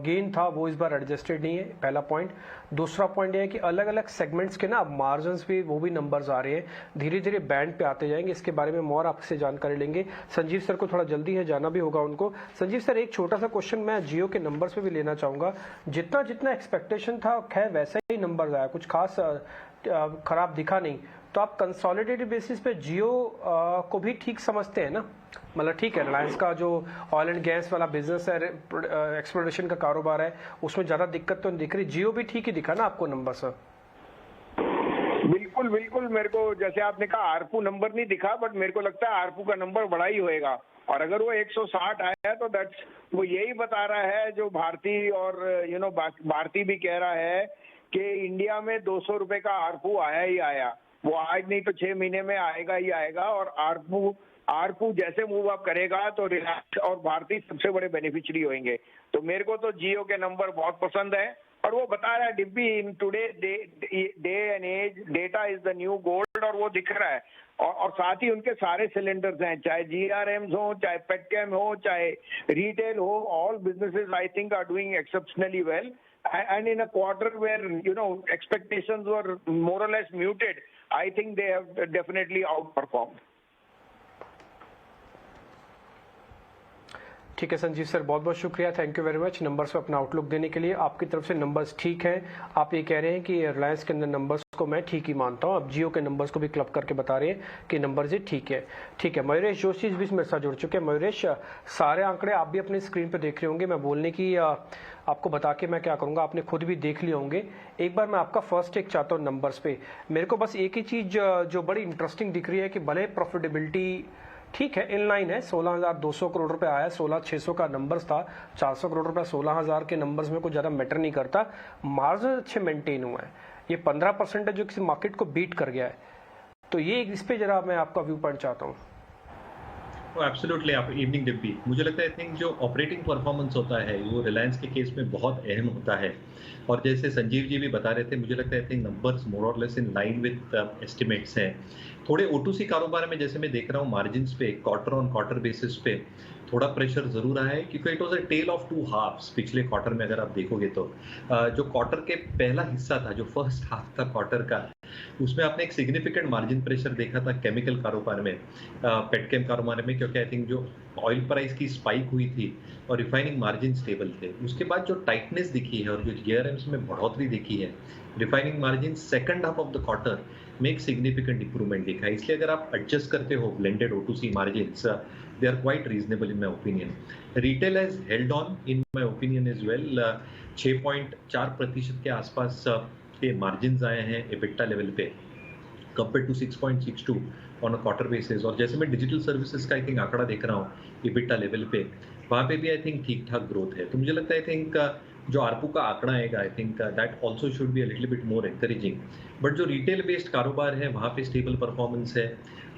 गेन था वो इस बार एडजस्टेड नहीं है, पहला पॉइंट। दूसरा पॉइंट ये है कि अलग अलग सेगमेंट्स के ना मार्जिन्स भी वो भी नंबर्स आ रहे हैं, धीरे धीरे बैंड पे आते जाएंगे। इसके बारे में और आपसे जानकारी लेंगे। संजीव सर को थोड़ा जल्दी है, जाना भी होगा उनको। संजीव सर, एक छोटा सा क्वेश्चन मैं जियो के नंबर्स पे भी लेना चाहूंगा। जितना जितना एक्सपेक्टेशन था खैर वैसा ही नंबर आया, कुछ खास खराब दिखा नहीं, तो आप कंसोलिडेटेड बेसिस पे जियो को भी ठीक समझते हैं ना? मतलब ठीक है, रिलायंस का जो ऑयल एंड गैस वाला बिजनेस है, एक्सप्लोरेशन का कारोबार है, उसमें ज्यादा दिक्कत तो नहीं दिख रही, जियो भी ठीक ही दिखा ना आपको नंबर सर? बिल्कुल बिल्कुल, मेरे को जैसे आपने कहा आरपू नंबर नहीं दिखा, बट मेरे को लगता है आरपू का नंबर बड़ा ही होएगा। और अगर वो 160 आया तो दैट्स वो यही बता रहा है जो भारती और भारती भी कह रहा है कि इंडिया में 200 रुपए का आरपू आया ही आया, वो आज नहीं तो 6 महीने में आएगा ही आएगा। और आरपू जैसे मूव अप करेगा तो रिलायंस और भारती सबसे बड़े बेनिफिशियरी होंगे। तो मेरे को तो जियो के नंबर बहुत पसंद है। और वो बता रहा है डिब्बी in today day and as data is the new gold, और वो दिख रहा है। और साथ ही उनके सारे सिलेंडर्स हैं, चाहे जीआरएम्स हो, चाहे पेटकेम हो, चाहे रिटेल हो, all businesses I think are doing exceptionally well. And in a quarter where expectations were more or less muted, I think they have definitely outperformed. ठीक है संजीव सर, बहुत बहुत शुक्रिया, thank you very much numbers पे अपना outlook देने के लिए। आपकी तरफ से नंबर्स ठीक हैं, आप ये कह रहे हैं कि रिलायंस के अंदर नंबर्स को मैं ठीक ही मानता हूँ, अब जियो के नंबर्स को भी क्लब करके बता रहे हैं कि नंबर्स ये ठीक है। ठीक है, मयूरेश जोशी भी मेरे साथ जुड़ चुके हैं। मयूरेश, सारे आंकड़े आप भी अपनी स्क्रीन पर देख रहे होंगे, मैं बोलने की आपको बता के मैं क्या करूँगा, आपने खुद भी देख लिए होंगे। एक बार मैं आपका फर्स्ट टेक चाहता हूँ नंबर्स पे। मेरे को बस एक ही चीज़ जो बड़ी इंटरेस्टिंग दिख रही है कि भले प्रॉफिटेबिलिटी ठीक है, इनलाइन है, 16,200 करोड़ रुपए आया, 16,600 का नंबर्स था, 400 करोड़ रुपए 16,000 के नंबर्स में कुछ ज़्यादा मैटर नहीं करता, मार्जिन अच्छे मेंटेन हुआ है, ये 15% है जो किसी मार्केट को बीट कर गया है। तो ये इस पे जरा मैं आपका व्यू पॉइंट चाहता हूँ। एब्सोल्युटली, आप इवनिंग डिब्बी, मुझे लगता है आई थिंक जो ऑपरेटिंग परफॉर्मेंस होता है वो रिलायंस के केस में बहुत अहम होता है, और जैसे संजीव जी भी बता रहे थे, मुझे लगता है आई थिंक नंबर्स मोर और less in line with estimates हैं। थोड़े O2C कारोबार में जैसे मैं देख रहा हूँ मार्जिन्स पे क्वार्टर ऑन क्वार्टर बेसिस पे थोड़ा प्रेशर जरूर आया है, क्योंकि it was a tale of two halves पिछले क्वार्टर में। अगर आप देखोगे तो जो क्वार्टर के पहला हिस्सा था, जो फर्स्ट हाफ था क्वार्टर का, उसमें आपने एक सिग्निफिकेंट मार्जिन प्रेशर देखा था केमिकल कारोबार में, पेटकेम कारोबार में, क्योंकि आई थिंक जो ऑयल प्राइस की स्पाइक हुई थी और रिफाइनिंग मार्जिन स्टेबल थे। उसके बाद जो टाइटनेस दिखी है और जो GRMs में बढ़ोतरी दिखी है, refining margin second half of the quarter में एक सिग्निफिकेंट इंप्रूवमेंट दिखा है। इसलिए अगर आप एडजस्ट करते हो blended O2C margins, they are quite reasonable in my opinion. Retail has held on in my opinion as well, 6.4% के आसपास के मार्जिन्स आए हैं एबिटा लेवल पे, compare to 6.62 on a quarter basis. और जैसे मैं डिजिटल सर्विसेज का आई थिंक आंकड़ा देख रहा हूँ एबिटा लेवल पे, वहाँ पे भी आई थिंक ठीक ठाक ग्रोथ है। तो मुझे लगता है आई थिंक जो आरपू का आंकड़ा आएगा, I think that also should be a little bit more encouraging. But जो रिटेल बेस्ड कारोबार है वहाँ पे स्टेबल परफॉर्मेंस है।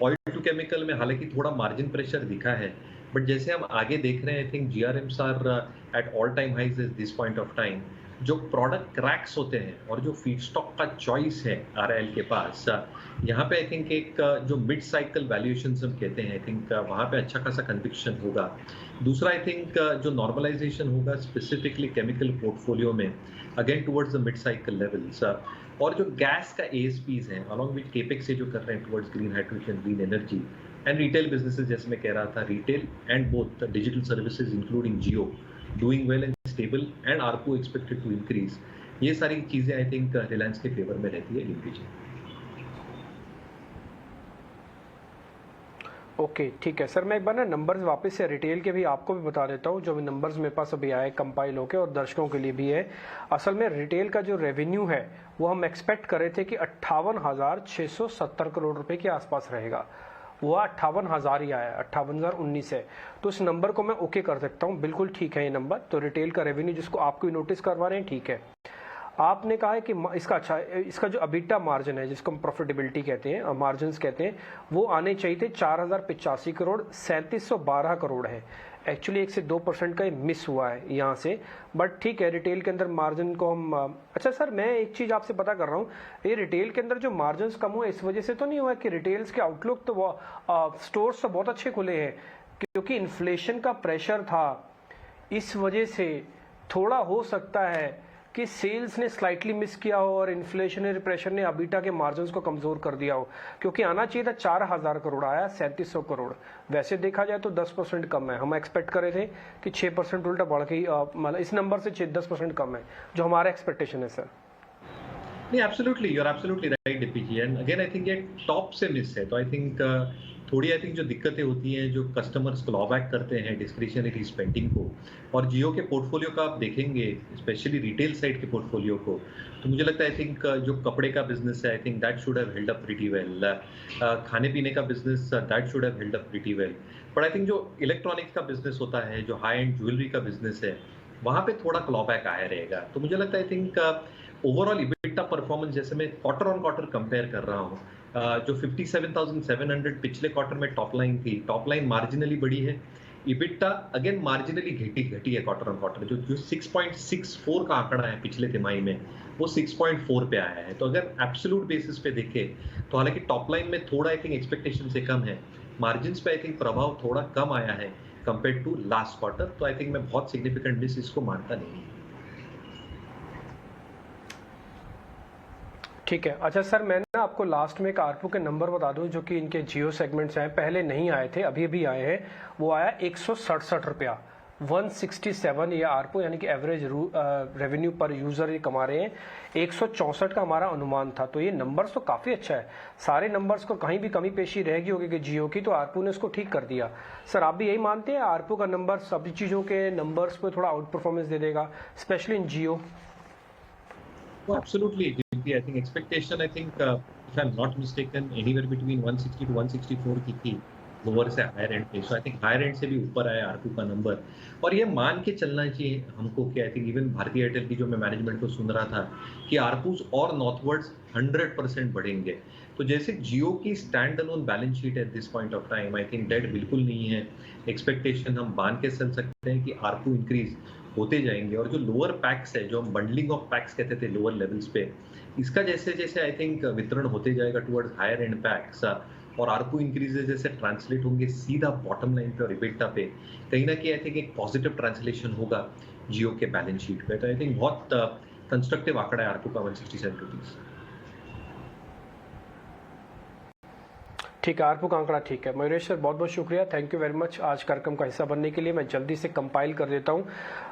ऑयल टू केमिकल में हालांकि थोड़ा मार्जिन प्रेशर दिखा है, बट जैसे हम आगे देख रहे हैं I think GRMs are at all time highs at this point of time. जो प्रोडक्ट क्रैक्स होते हैं और जो फीडस्टॉक का चॉइस है RIL के पास, यहाँ पे आई थिंक एक जो मिड साइकिल वैल्यूएशन हम कहते हैं, आई थिंक वहाँ पे अच्छा खासा कन्विक्शन होगा। दूसरा आई थिंक जो नॉर्मलाइजेशन होगा स्पेसिफिकली केमिकल पोर्टफोलियो में, again towards the mid cycle levels, और जो गैस का ASPs हैं अलॉन्ग विद केपेक्स से जो कर रहे हैं towards green hydrogen, green energy and retail businesses, जैसे मैं कह रहा था, retail and both digital services including Jio doing well and stable and ARPU expected to increase, ये सारी चीजें आई थिंक रिलायंस के फेवर में रहती है डिम्पी जी। ओके ठीक है सर, मैं एक बार ना नंबर्स वापस से रिटेल के भी आपको भी बता देता हूँ, जो नंबर्स मेरे पास अभी आए कंपाइल होके और दर्शकों के लिए भी है। असल में रिटेल का जो रेवेन्यू है वो हम एक्सपेक्ट कर रहे थे कि 58,670 करोड़ रुपए के आसपास रहेगा, वो 58,000 ही आया, 58,019 है। तो इस नंबर को मैं ओके कर सकता हूँ, बिल्कुल ठीक है ये नंबर। तो रिटेल का रेवेन्यू जिसको आपको नोटिस करवा रहे हैं ठीक है। आपने कहा है कि इसका अच्छा, इसका जो अबिटा मार्जिन है जिसको हम प्रॉफिटेबिलिटी कहते हैं, मार्जिन्स कहते हैं, वो आने चाहिए थे 4,085 करोड़, 3,712 करोड़ है। एक्चुअली 1 से 2% का मिस हुआ है यहाँ से, बट ठीक है। रिटेल के अंदर मार्जिन को हम अच्छा सर, मैं एक चीज़ आपसे पता कर रहा हूँ, ये रिटेल के अंदर जो मार्जिन्स कम हुए इस वजह से तो नहीं हुआ कि रिटेल्स के आउटलुक तो वो स्टोर्स तो बहुत अच्छे खुले हैं, क्योंकि इन्फ्लेशन का प्रेशर था, इस वजह से थोड़ा हो सकता है कि सेल्स ने स्लाइटली मिस किया हो और इन्फ्लेशनरी प्रेशर ने अबीटा के मार्जिन्स को कमजोर कर दिया हो, क्योंकि आना चाहिए था 4,000 करोड़, आया 3,700 करोड़। वैसे देखा जाए तो 10% कम है, हम एक्सपेक्ट कर रहे थे कि 6% उल्टा बढ़ के मतलब इस नंबर से 10% कम है जो हमारा एक्सपेक्टेशन है सर। नहीं, absolutely, you are absolutely right DPG, and again I think ये टॉप से मिस है। तो आई थिंक थोड़ी आई थिंक जो दिक्कतें होती हैं, जो कस्टमर्स क्लॉ बैक करते हैं डिस्क्रिशनरी स्पेंडिंग को, और जियो के पोर्टफोलियो का आप देखेंगे स्पेशली रिटेल साइड के पोर्टफोलियो को, तो मुझे लगता है आई थिंक जो कपड़े का बिजनेस है I think that should have held up pretty well, खाने पीने का business that should have held up pretty well, but I think जो इलेक्ट्रॉनिक्स का बिजनेस होता है, जो हाई एंड ज्वेलरी का बिजनेस है, वहाँ पे थोड़ा क्लॉ बैक आया रहेगा। तो मुझे लगता है I think overall EBITDA performance, जैसे मैं क्वार्टर ऑन क्वार्टर कंपेयर कर रहा हूँ, जो 57,700 पिछले क्वार्टर में टॉप लाइन थी, टॉप लाइन मार्जिनली बढ़ी है, इबिटा अगेन मार्जिनली घटी है क्वार्टर ऑन क्वार्टर। जो 6.64 का आंकड़ा है पिछले तिमाही में, वो 6.4 पे आया है। तो अगर एब्सोल्यूट बेसिस पे देखें तो हालांकि टॉप लाइन में थोड़ा आई थिंक एक्सपेक्टेशन से कम है, मार्जिन्स पे आई थिंक प्रभाव थोड़ा कम आया है कंपेयर टू लास्ट क्वार्टर। तो आई थिंक मैं बहुत सिग्निफिकेंट मिस इसको मानता नहीं। ठीक है, अच्छा सर, मैं ना आपको लास्ट में एक आरपू के नंबर बता दूं जो कि इनके जियो सेगमेंट्स हैं, पहले नहीं आए थे, अभी भी आए हैं। वो आया 167 रुपया, 167 ये आरपू यानी कि एवरेज रेवेन्यू पर यूजर ये कमा रहे हैं। 164 का हमारा अनुमान था, तो ये नंबर्स तो काफी अच्छा है। सारे नंबर्स को कहीं भी कमी पेशी रहेगी होगी कि जियो की, तो आरपू ने उसको ठीक कर दिया। सर आप भी यही मानते हैं आरपू का नंबर सभी चीजों के नंबर्स पे थोड़ा आउट परफॉर्मेंस दे देगा, specially in Jio? Absolutely, I think expectation, I think if I'm not mistaken, anywhere between 160 to 164 की थी लोअर से हायर एंड पे। सो आई थिंक हायर एंड से भी ऊपर आया आरपू का नंबर, और ये मान के चलना चाहिए हमको कि आई थिंक इवन भारतीय एयरटेल की जो मैं मैनेजमेंट को सुन रहा था कि आरपूस और नॉर्थवर्ड्स 100% बढ़ेंगे। तो जैसे जियो की स्टैंड अलोन बैलेंस शीट है this point of time, I think debt बिल्कुल नहीं है। एक्सपेक्टेशन हम बांध के चल सकते हैं कि आरपू इंक्रीज होते जाएंगे, और जो लोअर पैक्स है, जो हम बंडलिंग ऑफ पैक्स कहते थे लोअर लेवल्स पे, इसका जैसे जैसे आई थिंक वितरण होते जाएगा टुवर्ड्स हायर एंड पैक्स, और आरपू इंक्रीजेस जैसे ट्रांसलेट होंगे सीधा बॉटम लाइन पे और इबिटा पे, कहीं ना कहीं आई थिंक एक पॉजिटिव ट्रांसलेशन होगा जियो के बैलेंस शीट पे। तो आई थिंक बहुत कंस्ट्रक्टिव आंकड़ा है आरपू का 167 रुपीज। ठीक है, आरपू का आंकड़ा ठीक है। मयूरेश सर बहुत बहुत शुक्रिया, थैंक यू वेरी मच आज कार्यक्रम का हिस्सा बनने के लिए। मैं जल्दी से कंपाइल कर देता हूँ।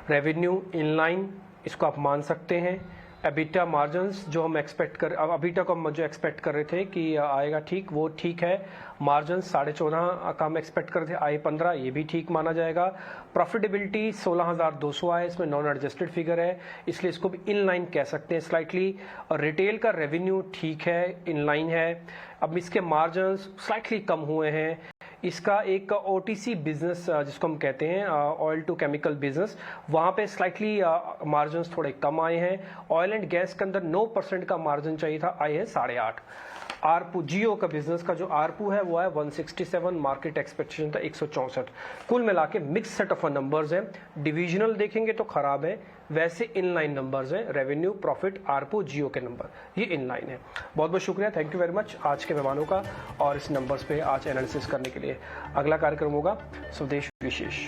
रेवेन्यू इनलाइन, इसको आप मान सकते हैं। एबिटा मार्जिन्स जो हम एक्सपेक्ट कर, अब एबिटा को हम जो एक्सपेक्ट कर रहे थे कि आएगा ठीक, वो ठीक है। मार्जिन 14.5 का हम एक्सपेक्ट कर रहे थे, आए 15, ये भी ठीक माना जाएगा। प्रॉफिटेबिलिटी 16,200 आए, इसमें नॉन एडजस्टेड फिगर है, इसलिए इसको भी इनलाइन कह सकते हैं स्लाइटली। और रिटेल का रेवेन्यू ठीक है, इनलाइन है। अब इसके मार्जिन स्लाइटली कम हुए हैं। इसका एक ओटीसी बिजनेस जिसको हम कहते हैं ऑयल टू केमिकल बिजनेस, वहां पे स्लाइटली मार्जिन थोड़े कम आए हैं। ऑयल एंड गैस के अंदर 9% का मार्जिन चाहिए था, आए हैं 8.5। आरपू जियो का बिजनेस का जो आरपू है वो है 167, मार्केट एक्सपेक्टेशन था 164। कुल मिला के मिक्स सेट ऑफ नंबर्स हैं। डिविजनल देखेंगे तो खराब है, वैसे इनलाइन नंबर्स हैं। रेवेन्यू, प्रॉफिट, आरपू, जियो के नंबर ये इनलाइन है। बहुत बहुत शुक्रिया, थैंक यू वेरी मच आज के मेहमानों का और इस नंबर्स पे आज एनालिसिस करने के लिए। अगला कार्यक्रम होगा स्वदेश विशेष।